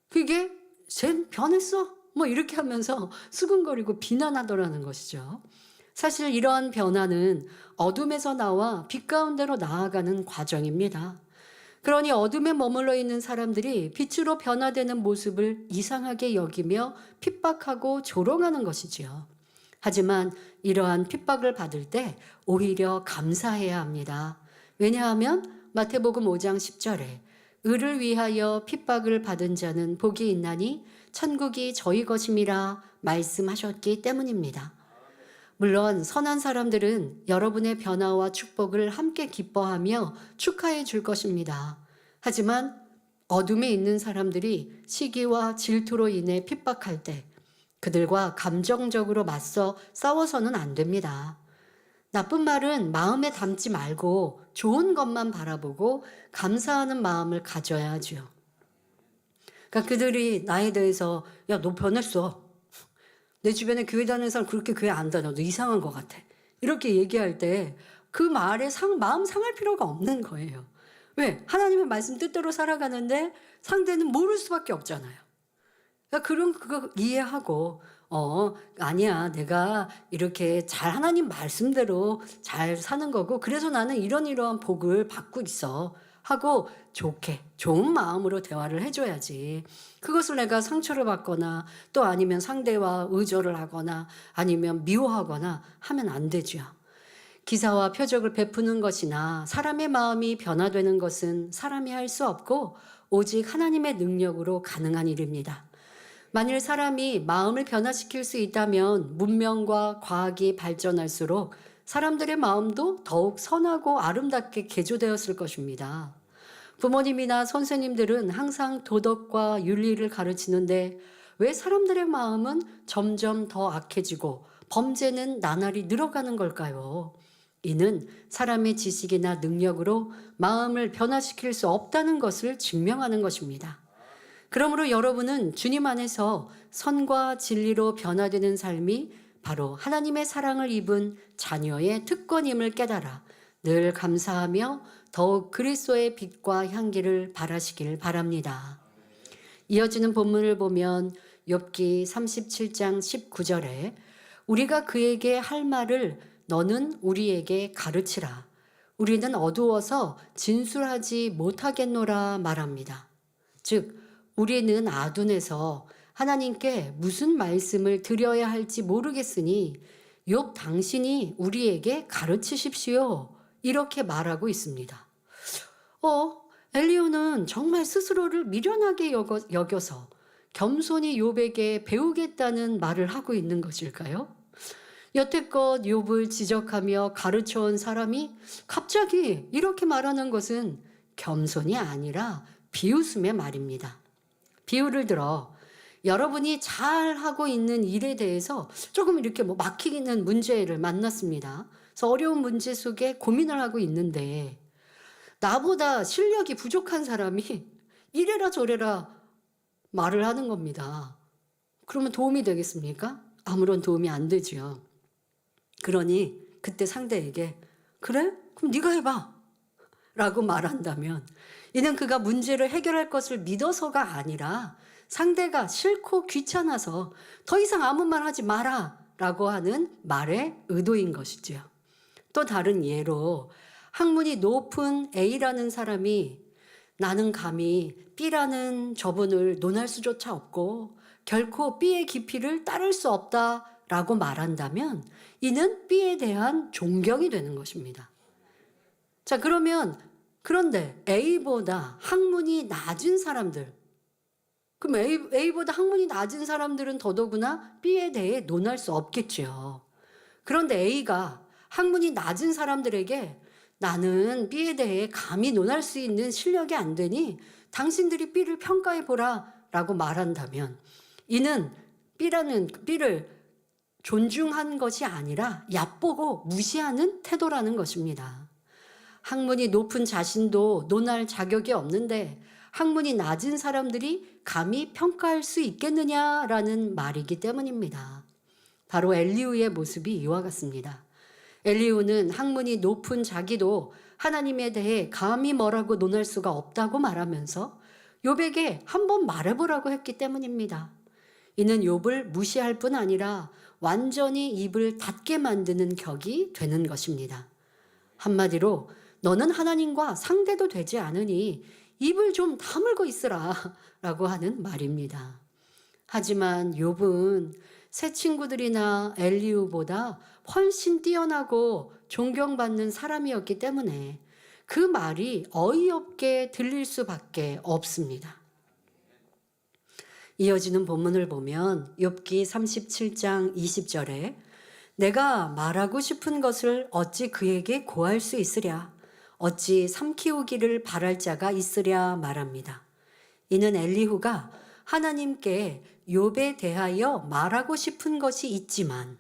그게 쟨 변했어? 뭐 이렇게 하면서 수근거리고 비난하더라는 것이죠. 사실 이러한 변화는 어둠에서 나와 빛 가운데로 나아가는 과정입니다. 그러니 어둠에 머물러 있는 사람들이 빛으로 변화되는 모습을 이상하게 여기며 핍박하고 조롱하는 것이지요. 하지만 이러한 핍박을 받을 때 오히려 감사해야 합니다. 왜냐하면 마태복음 5장 10절에 의를 위하여 핍박을 받은 자는 복이 있나니 천국이 저희 것임이라 말씀하셨기 때문입니다. 물론 선한 사람들은 여러분의 변화와 축복을 함께 기뻐하며 축하해 줄 것입니다. 하지만 어둠에 있는 사람들이 시기와 질투로 인해 핍박할 때 그들과 감정적으로 맞서 싸워서는 안 됩니다. 나쁜 말은 마음에 담지 말고 좋은 것만 바라보고 감사하는 마음을 가져야 하죠. 그러니까 그들이 나에 대해서 야, 너 변했어. 내 주변에 교회 다니는 사람 그렇게 교회 안 다녀. 너 이상한 것 같아. 이렇게 얘기할 때 그 말에 마음 상할 필요가 없는 거예요. 왜? 하나님의 말씀 뜻대로 살아가는데 상대는 모를 수밖에 없잖아요. 그러니까 그런 그거 이해하고 아니야 내가 이렇게 잘 하나님 말씀대로 잘 사는 거고 그래서 나는 이러한 복을 받고 있어 하고 좋게 좋은 마음으로 대화를 해줘야지. 그것을 내가 상처를 받거나 또 아니면 상대와 의절을 하거나 아니면 미워하거나 하면 안 되죠. 기사와 표적을 베푸는 것이나 사람의 마음이 변화되는 것은 사람이 할 수 없고 오직 하나님의 능력으로 가능한 일입니다. 만일 사람이 마음을 변화시킬 수 있다면 문명과 과학이 발전할수록 사람들의 마음도 더욱 선하고 아름답게 개조되었을 것입니다. 부모님이나 선생님들은 항상 도덕과 윤리를 가르치는데 왜 사람들의 마음은 점점 더 악해지고 범죄는 나날이 늘어가는 걸까요? 이는 사람의 지식이나 능력으로 마음을 변화시킬 수 없다는 것을 증명하는 것입니다. 그러므로 여러분은 주님 안에서 선과 진리로 변화되는 삶이 바로 하나님의 사랑을 입은 자녀의 특권임을 깨달아 늘 감사하며 더욱 그리스도의 빛과 향기를 발하시길 바랍니다. 이어지는 본문을 보면 욥기 37장 19절에 우리가 그에게 할 말을 너는 우리에게 가르치라. 우리는 어두워서 진술하지 못하겠노라 말합니다. 즉 우리는 아둔해서 하나님께 무슨 말씀을 드려야 할지 모르겠으니 욥 당신이 우리에게 가르치십시오. 이렇게 말하고 있습니다. 엘리야는 정말 스스로를 미련하게 여겨서 겸손히 욥에게 배우겠다는 말을 하고 있는 것일까요? 여태껏 욥을 지적하며 가르쳐온 사람이 갑자기 이렇게 말하는 것은 겸손이 아니라 비웃음의 말입니다. 비유를 들어 여러분이 잘하고 있는 일에 대해서 조금 이렇게 막히는 문제를 만났습니다. 그래서 어려운 문제 속에 고민을 하고 있는데 나보다 실력이 부족한 사람이 이래라 저래라 말을 하는 겁니다. 그러면 도움이 되겠습니까? 아무런 도움이 안 되지요. 그러니 그때 상대에게 그래? 그럼 네가 해봐 라고 말한다면 이는 그가 문제를 해결할 것을 믿어서가 아니라 상대가 싫고 귀찮아서 더 이상 아무 말 하지 마라 라고 하는 말의 의도인 것이지요. 또 다른 예로 학문이 높은 A라는 사람이 나는 감히 B라는 저분을 논할 수조차 없고 결코 B의 깊이를 따를 수 없다라고 말한다면 이는 B에 대한 존경이 되는 것입니다. 자, 그러면 그런데 A보다 학문이 낮은 사람들, 그럼 A보다 학문이 낮은 사람들은 더더구나 B에 대해 논할 수 없겠죠. 그런데 A가 학문이 낮은 사람들에게 나는 B에 대해 감히 논할 수 있는 실력이 안 되니 당신들이 B를 평가해 보라 라고 말한다면, 이는 B를 존중한 것이 아니라 얕보고 무시하는 태도라는 것입니다. 학문이 높은 자신도 논할 자격이 없는데 학문이 낮은 사람들이 감히 평가할 수 있겠느냐라는 말이기 때문입니다. 바로 엘리후의 모습이 이와 같습니다. 엘리후는 학문이 높은 자기도 하나님에 대해 감히 뭐라고 논할 수가 없다고 말하면서 욥에게 한번 말해보라고 했기 때문입니다. 이는 욥을 무시할 뿐 아니라 완전히 입을 닫게 만드는 격이 되는 것입니다. 한마디로 너는 하나님과 상대도 되지 않으니 입을 좀 다물고 있으라 라고 하는 말입니다. 하지만 욥은 새 친구들이나 엘리후보다 훨씬 뛰어나고 존경받는 사람이었기 때문에 그 말이 어이없게 들릴 수밖에 없습니다. 이어지는 본문을 보면 욥기 37장 20절에 내가 말하고 싶은 것을 어찌 그에게 고할 수 있으랴, 어찌 삼키우기를 바랄 자가 있으랴 말합니다. 이는 엘리후가 하나님께 욥에 대하여 말하고 싶은 것이 있지만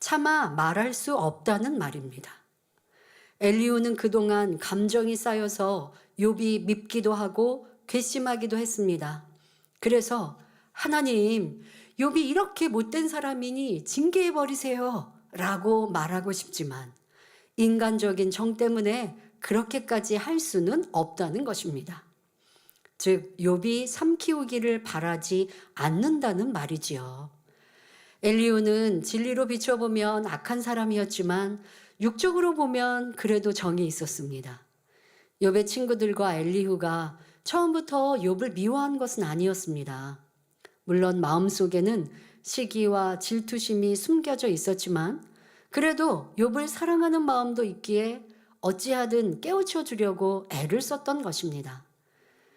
차마 말할 수 없다는 말입니다. 엘리후는 그동안 감정이 쌓여서 욥이 밉기도 하고 괘씸하기도 했습니다. 그래서 하나님, 욥이 이렇게 못된 사람이니 징계해버리세요 라고 말하고 싶지만 인간적인 정 때문에 그렇게까지 할 수는 없다는 것입니다. 즉 욥이 삼키우기를 바라지 않는다는 말이지요. 엘리후는 진리로 비춰보면 악한 사람이었지만 육적으로 보면 그래도 정이 있었습니다. 욥의 친구들과 엘리후가 처음부터 욥을 미워한 것은 아니었습니다. 물론 마음속에는 시기와 질투심이 숨겨져 있었지만 그래도 욥을 사랑하는 마음도 있기에 어찌하든 깨우쳐 주려고 애를 썼던 것입니다.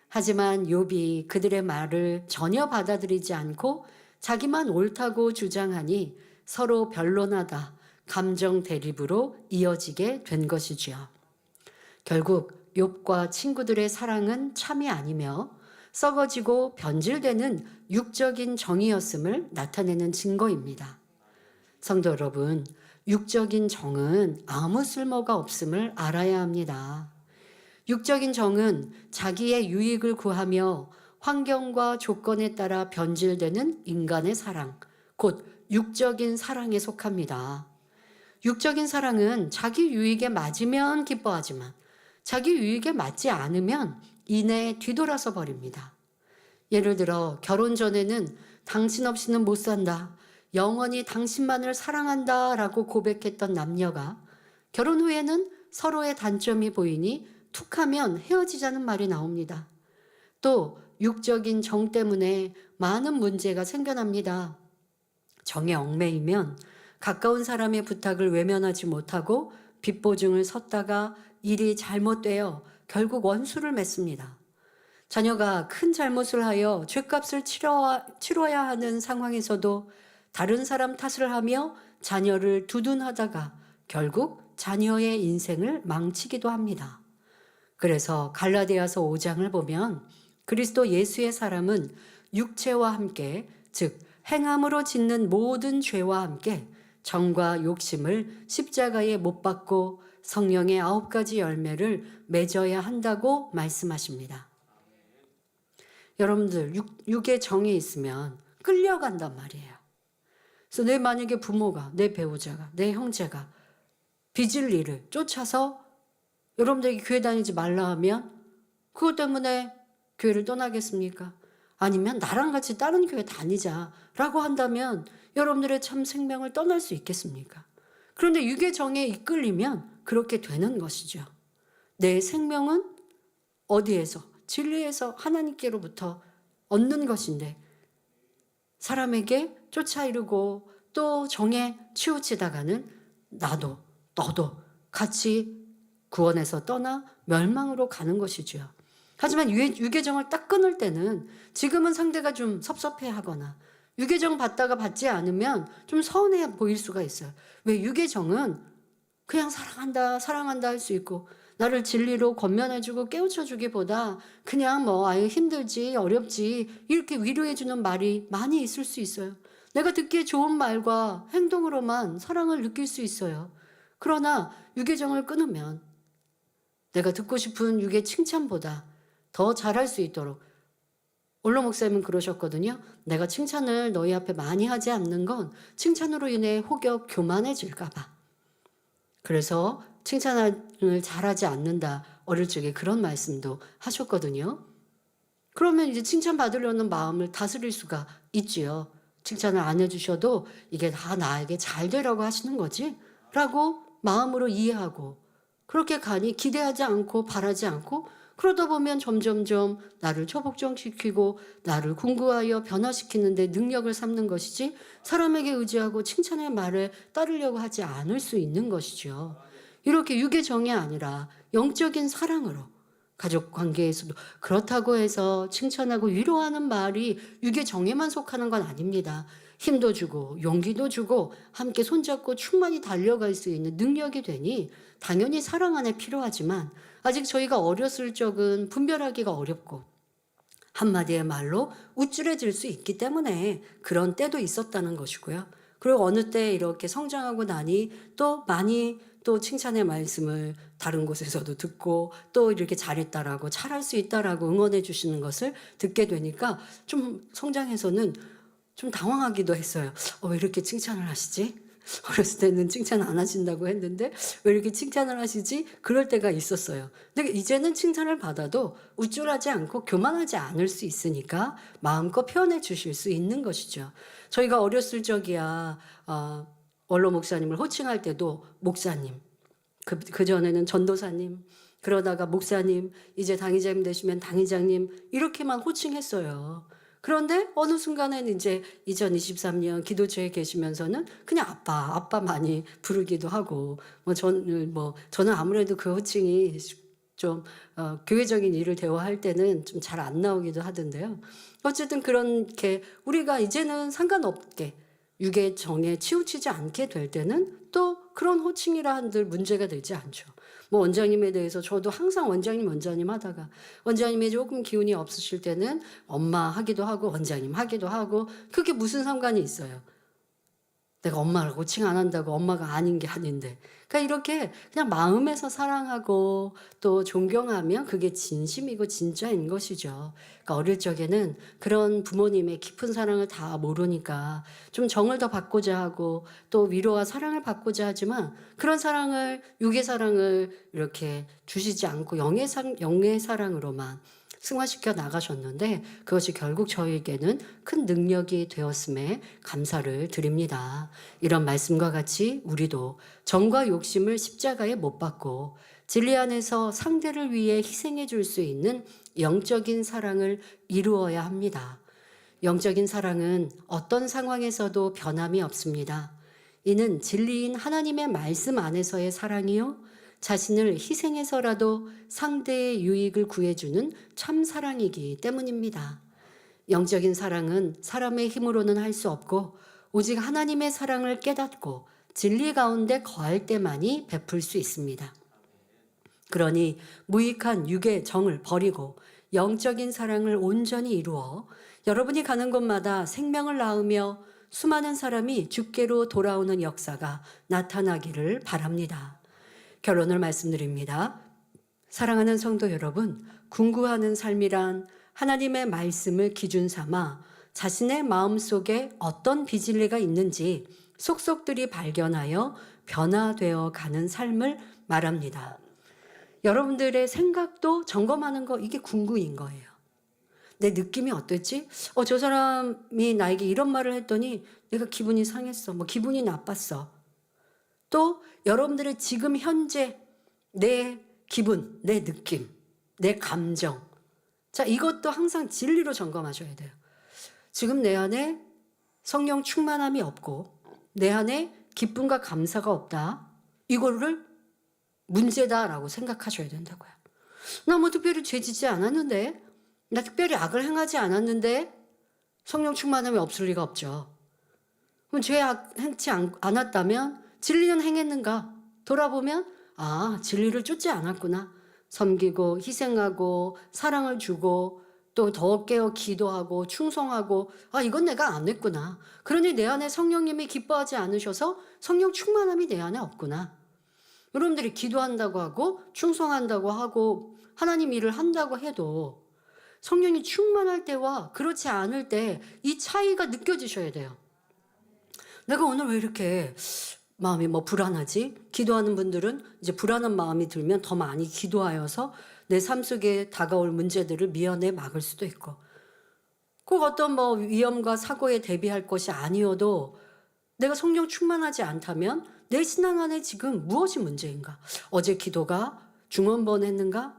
하지만 욥이 그들의 말을 전혀 받아들이지 않고 자기만 옳다고 주장하니 서로 변론하다 감정 대립으로 이어지게 된 것이지요. 결국 욥과 친구들의 사랑은 참이 아니며 썩어지고 변질되는 육적인 정이었음을 나타내는 증거입니다. 성도 여러분, 육적인 정은 아무 쓸모가 없음을 알아야 합니다. 육적인 정은 자기의 유익을 구하며 환경과 조건에 따라 변질되는 인간의 사랑, 곧 육적인 사랑에 속합니다. 육적인 사랑은 자기 유익에 맞으면 기뻐하지만 자기 유익에 맞지 않으면 이내 뒤돌아서 버립니다. 예를 들어 결혼 전에는 당신 없이는 못 산다, 영원히 당신만을 사랑한다 라고 고백했던 남녀가 결혼 후에는 서로의 단점이 보이니 툭하면 헤어지자는 말이 나옵니다. 또 육적인 정 때문에 많은 문제가 생겨납니다. 정에 얽매이면 가까운 사람의 부탁을 외면하지 못하고 빚보증을 섰다가 일이 잘못되어 결국 원수를 맺습니다. 자녀가 큰 잘못을 하여 죗값을 치러야 하는 상황에서도 다른 사람 탓을 하며 자녀를 두둔하다가 결국 자녀의 인생을 망치기도 합니다. 그래서 갈라디아서 5장을 보면 그리스도 예수의 사람은 육체와 함께, 즉 행함으로 짓는 모든 죄와 함께 정과 욕심을 십자가에 못 박고 성령의 9가지 열매를 맺어야 한다고 말씀하십니다. 여러분들 육의 정이 있으면 끌려간단 말이에요. 그래서 내 만약에 부모가, 내 배우자가, 내 형제가 빚을 일을 쫓아서 여러분들에게 교회 다니지 말라 하면 그것 때문에 교회를 떠나겠습니까? 아니면 나랑 같이 다른 교회 다니자라고 한다면 여러분들의 참 생명을 떠날 수 있겠습니까? 그런데 육의 정에 이끌리면 그렇게 되는 것이죠. 내 생명은 어디에서? 진리에서 하나님께로부터 얻는 것인데 사람에게 쫓아 이루고 또 정에 치우치다가는 나도 너도 같이 구원에서 떠나 멸망으로 가는 것이지요. 하지만 유계정을 딱 끊을 때는 지금은 상대가 좀 섭섭해하거나 유계정 받다가 받지 않으면 좀 서운해 보일 수가 있어요. 왜? 유계정은 그냥 사랑한다, 사랑한다 할 수 있고 나를 진리로 권면해주고 깨우쳐주기보다 그냥 뭐 아유 힘들지 어렵지 이렇게 위로해주는 말이 많이 있을 수 있어요. 내가 듣기에 좋은 말과 행동으로만 사랑을 느낄 수 있어요. 그러나 유계정을 끊으면 내가 듣고 싶은 유계 칭찬보다 더 잘할 수 있도록 올로 목사님은 그러셨거든요. 내가 칭찬을 너희 앞에 많이 하지 않는 건 칭찬으로 인해 혹여 교만해질까 봐. 그래서 칭찬을 잘하지 않는다. 어릴 적에 그런 말씀도 하셨거든요. 그러면 이제 칭찬받으려는 마음을 다스릴 수가 있지요. 칭찬을 안 해주셔도 이게 다 나에게 잘 되라고 하시는 거지? 라고 마음으로 이해하고 그렇게 가니 기대하지 않고 바라지 않고 그러다 보면 점점점 나를 처복종시키고 나를 궁구하여 변화시키는 데 능력을 삼는 것이지 사람에게 의지하고 칭찬의 말에 따르려고 하지 않을 수 있는 것이죠. 이렇게 유계정이 아니라 영적인 사랑으로 가족 관계에서도 그렇다고 해서 칭찬하고 위로하는 말이 유계정에만 속하는 건 아닙니다. 힘도 주고 용기도 주고 함께 손잡고 충만히 달려갈 수 있는 능력이 되니 당연히 사랑 안에 필요하지만 아직 저희가 어렸을 적은 분별하기가 어렵고 한마디의 말로 우쭐해질 수 있기 때문에 그런 때도 있었다는 것이고요. 그리고 어느 때 이렇게 성장하고 나니 또 많이 또 칭찬의 말씀을 다른 곳에서도 듣고 또 이렇게 잘했다라고 잘할 수 있다라고 응원해 주시는 것을 듣게 되니까 좀 성장해서는 좀 당황하기도 했어요. 왜 이렇게 칭찬을 하시지? 어렸을 때는 칭찬 안 하신다고 했는데 왜 이렇게 칭찬을 하시지? 그럴 때가 있었어요. 근데 이제는 칭찬을 받아도 우쭐하지 않고 교만하지 않을 수 있으니까 마음껏 표현해 주실 수 있는 것이죠. 저희가 어렸을 적이야 원로 목사님을 호칭할 때도 목사님, 그전에는 전도사님, 그러다가 목사님, 이제 당의자님 되시면 당의장님 이렇게만 호칭했어요. 그런데 어느 순간에는 이제 2023년 기도처에 계시면서는 그냥 아빠 많이 부르기도 하고 저는 아무래도 그 호칭이 좀 교회적인 일을 대화할 때는 좀 잘 안 나오기도 하던데요. 어쨌든 그렇게 우리가 이제는 상관없게 유계정에 치우치지 않게 될 때는 또 그런 호칭이라 한들 문제가 되지 않죠. 원장님에 대해서 저도 항상 원장님 하다가 원장님이 조금 기운이 없으실 때는 엄마 하기도 하고 원장님 하기도 하고 그게 무슨 상관이 있어요. 내가 엄마를 호칭 안 한다고 엄마가 아닌 게 아닌데. 그러니까 이렇게 그냥 마음에서 사랑하고 또 존경하면 그게 진심이고 진짜인 것이죠. 그러니까 어릴 적에는 그런 부모님의 깊은 사랑을 다 모르니까 좀 정을 더 받고자 하고 또 위로와 사랑을 받고자 하지만 그런 사랑을 육의 사랑을 이렇게 주시지 않고 영의 사랑으로만 승화시켜 나가셨는데 그것이 결국 저에게는 큰 능력이 되었음에 감사를 드립니다. 이런 말씀과 같이 우리도 정과 욕심을 십자가에 못 박고 진리 안에서 상대를 위해 희생해 줄 수 있는 영적인 사랑을 이루어야 합니다. 영적인 사랑은 어떤 상황에서도 변함이 없습니다. 이는 진리인 하나님의 말씀 안에서의 사랑이요 자신을 희생해서라도 상대의 유익을 구해주는 참 사랑이기 때문입니다. 영적인 사랑은 사람의 힘으로는 할 수 없고 오직 하나님의 사랑을 깨닫고 진리 가운데 거할 때만이 베풀 수 있습니다. 그러니 무익한 육의 정을 버리고 영적인 사랑을 온전히 이루어 여러분이 가는 곳마다 생명을 낳으며 수많은 사람이 주께로 돌아오는 역사가 나타나기를 바랍니다. 결론을 말씀드립니다. 사랑하는 성도 여러분, 궁구하는 삶이란 하나님의 말씀을 기준 삼아 자신의 마음속에 어떤 비진리가 있는지 속속들이 발견하여 변화되어 가는 삶을 말합니다. 여러분들의 생각도 점검하는 거 이게 궁구인 거예요. 내 느낌이 어땠지? 저 사람이 나에게 이런 말을 했더니 내가 기분이 상했어. 기분이 나빴어. 또 여러분들의 지금 현재 내 기분, 내 느낌, 내 감정. 자, 이것도 항상 진리로 점검하셔야 돼요. 지금 내 안에 성령 충만함이 없고 내 안에 기쁨과 감사가 없다. 이거를 문제다라고 생각하셔야 된다고요. 나 뭐 특별히 죄 짓지 않았는데, 나 특별히 악을 행하지 않았는데 성령 충만함이 없을 리가 없죠. 그럼 죄 행치 않았다면 진리는 행했는가? 돌아보면 진리를 쫓지 않았구나. 섬기고 희생하고 사랑을 주고 또 더 깨어 기도하고 충성하고 이건 내가 안 했구나. 그러니 내 안에 성령님이 기뻐하지 않으셔서 성령 충만함이 내 안에 없구나. 여러분들이 기도한다고 하고 충성한다고 하고 하나님 일을 한다고 해도 성령이 충만할 때와 그렇지 않을 때 이 차이가 느껴지셔야 돼요. 내가 오늘 왜 이렇게 마음이 불안하지? 기도하는 분들은 이제 불안한 마음이 들면 더 많이 기도하여서 내 삶 속에 다가올 문제들을 미연에 막을 수도 있고, 꼭 어떤 위험과 사고에 대비할 것이 아니어도 내가 성령 충만하지 않다면 내 신앙 안에 지금 무엇이 문제인가? 어제 기도가 중언번했는가?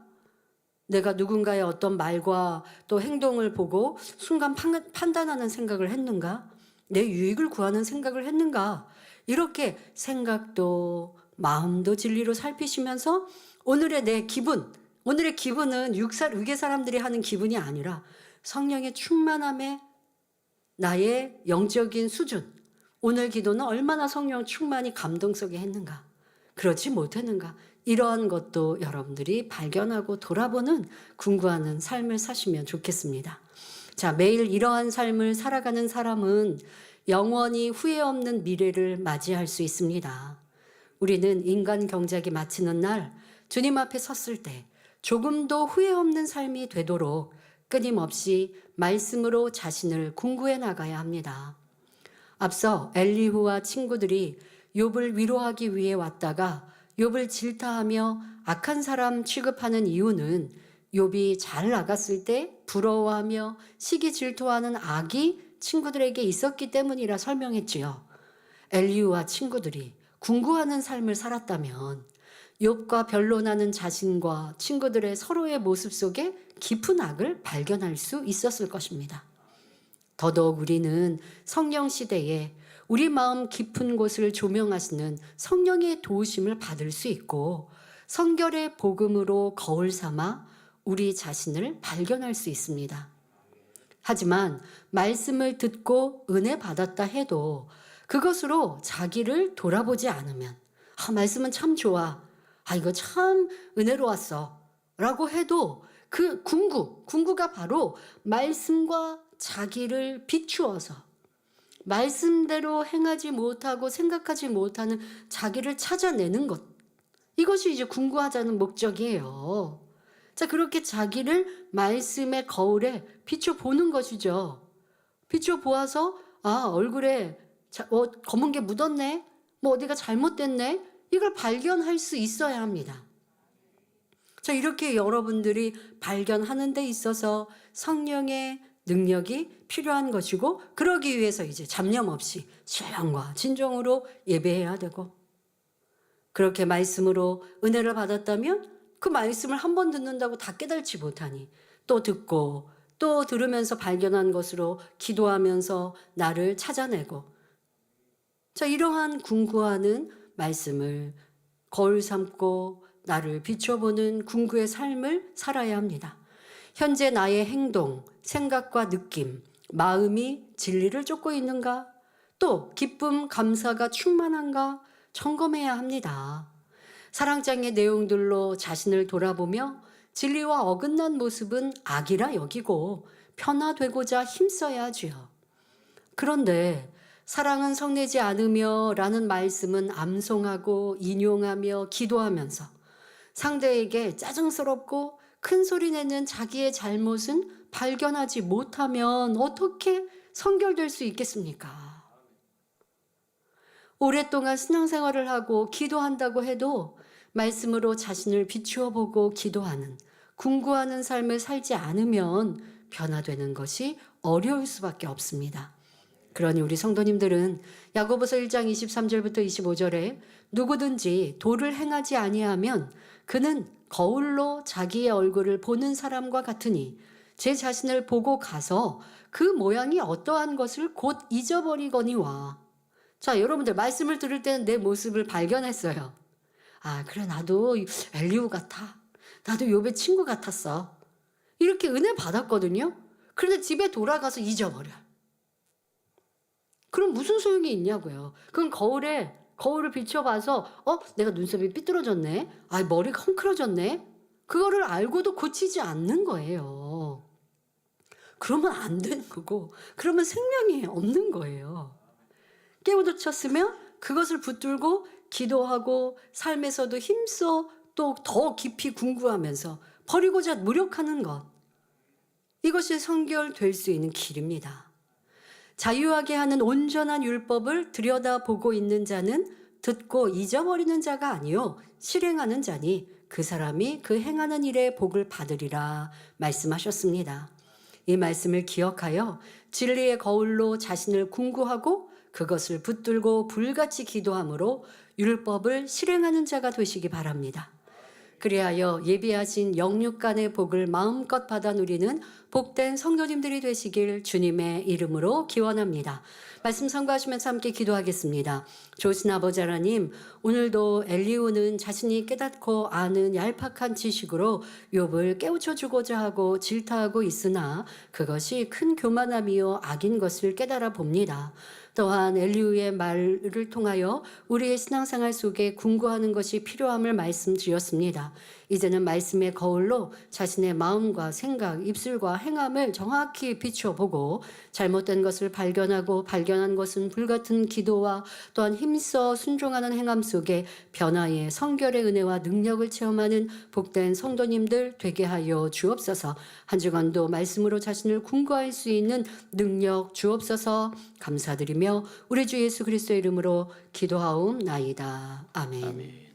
내가 누군가의 어떤 말과 또 행동을 보고 순간 판단하는 생각을 했는가? 내 유익을 구하는 생각을 했는가? 이렇게 생각도 마음도 진리로 살피시면서 오늘의 내 기분, 오늘의 기분은 육의 사람들이 하는 기분이 아니라 성령의 충만함에 나의 영적인 수준, 오늘 기도는 얼마나 성령 충만히 감동 속에 했는가, 그렇지 못했는가, 이러한 것도 여러분들이 발견하고 돌아보는 궁구하는 삶을 사시면 좋겠습니다. 자, 매일 이러한 삶을 살아가는 사람은 영원히 후회 없는 미래를 맞이할 수 있습니다. 우리는 인간 경작이 마치는 날 주님 앞에 섰을 때 조금도 후회 없는 삶이 되도록 끊임없이 말씀으로 자신을 궁구해 나가야 합니다. 앞서 엘리후와 친구들이 욥을 위로하기 위해 왔다가 욥을 질타하며 악한 사람 취급하는 이유는 욥이 잘 나갔을 때 부러워하며 시기 질투하는 악이 친구들에게 있었기 때문이라 설명했지요. 엘리후와 친구들이 궁구하는 삶을 살았다면 욥과 변론하는 자신과 친구들의 서로의 모습 속에 깊은 악을 발견할 수 있었을 것입니다. 더더욱 우리는 성령 시대에 우리 마음 깊은 곳을 조명하시는 성령의 도우심을 받을 수 있고 성결의 복음으로 거울 삼아 우리 자신을 발견할 수 있습니다. 하지만 말씀을 듣고 은혜 받았다 해도 그것으로 자기를 돌아보지 않으면 말씀은 참 좋아, 이거 참 은혜로웠어 라고 해도 그 궁구가 바로 말씀과 자기를 비추어서 말씀대로 행하지 못하고 생각하지 못하는 자기를 찾아내는 것, 이것이 이제 궁구하자는 목적이에요. 자, 그렇게 자기를 말씀의 거울에 비춰보는 것이죠. 비춰보아서 얼굴에 검은 게 묻었네, 어디가 잘못됐네, 이걸 발견할 수 있어야 합니다. 자, 이렇게 여러분들이 발견하는 데 있어서 성령의 능력이 필요한 것이고, 그러기 위해서 이제 잡념 없이 신령과 진정으로 예배해야 되고, 그렇게 말씀으로 은혜를 받았다면 그 말씀을 한 번 듣는다고 다 깨달지 못하니 또 듣고 또 들으면서 발견한 것으로 기도하면서 나를 찾아내고, 자, 이러한 궁구하는 말씀을 거울 삼고 나를 비춰보는 궁구의 삶을 살아야 합니다. 현재 나의 행동, 생각과 느낌, 마음이 진리를 쫓고 있는가? 또 기쁨, 감사가 충만한가? 점검해야 합니다. 사랑장의 내용들로 자신을 돌아보며 진리와 어긋난 모습은 악이라 여기고 변화되고자 힘써야 하지요. 그런데 사랑은 성내지 않으며 라는 말씀은 암송하고 인용하며 기도하면서 상대에게 짜증스럽고 큰 소리 내는 자기의 잘못은 발견하지 못하면 어떻게 성결될 수 있겠습니까? 오랫동안 신앙생활을 하고 기도한다고 해도 말씀으로 자신을 비추어 보고 기도하는, 궁구하는 삶을 살지 않으면 변화되는 것이 어려울 수밖에 없습니다. 그러니 우리 성도님들은 야고보서 1장 23절부터 25절에 누구든지 도를 행하지 아니하면 그는 거울로 자기의 얼굴을 보는 사람과 같으니 제 자신을 보고 가서 그 모양이 어떠한 것을 곧 잊어버리거니와. 자, 여러분들 말씀을 들을 때는 내 모습을 발견했어요. 아, 그래, 나도 엘리후 같아. 나도 욥의 친구 같았어. 이렇게 은혜 받았거든요. 그런데 집에 돌아가서 잊어버려. 그럼 무슨 소용이 있냐고요. 그럼 거울을 비춰봐서 내가 눈썹이 삐뚤어졌네. 아, 머리가 헝클어졌네. 그거를 알고도 고치지 않는 거예요. 그러면 안 되는 거고, 그러면 생명이 없는 거예요. 깨우쳤으면 그것을 붙들고 기도하고 삶에서도 힘써 또 더 깊이 궁구하면서 버리고자 노력하는 것. 이것이 성결될 수 있는 길입니다. 자유하게 하는 온전한 율법을 들여다보고 있는 자는 듣고 잊어버리는 자가 아니요 실행하는 자니 그 사람이 그 행하는 일에 복을 받으리라 말씀하셨습니다. 이 말씀을 기억하여 진리의 거울로 자신을 궁구하고 그것을 붙들고 불같이 기도함으로 율법을 실행하는 자가 되시기 바랍니다. 그리하여 예비하신 영육간의 복을 마음껏 받아 누리는 복된 성도님들이 되시길 주님의 이름으로 기원합니다. 말씀 선고하시면서 함께 기도하겠습니다. 좋으신 아버지 하나님, 오늘도 엘리후는 자신이 깨닫고 아는 얄팍한 지식으로 욥을 깨우쳐 주고자 하고 질타하고 있으나 그것이 큰 교만함이요 악인 것을 깨달아 봅니다. 또한 엘리후의 말을 통하여 우리의 신앙생활 속에 궁구하는 것이 필요함을 말씀드렸습니다. 이제는 말씀의 거울로 자신의 마음과 생각, 입술과 행함을 정확히 비춰보고 잘못된 것을 발견하고 발견한 것은 불같은 기도와 또한 힘써 순종하는 행함 속에 변화의 성결의 은혜와 능력을 체험하는 복된 성도님들 되게 하여 주옵소서. 한 주간도 말씀으로 자신을 궁구할 수 있는 능력 주옵소서. 감사드리며 우리 주 예수 그리스도의 이름으로 기도하옵나이다. 아멘. 아멘.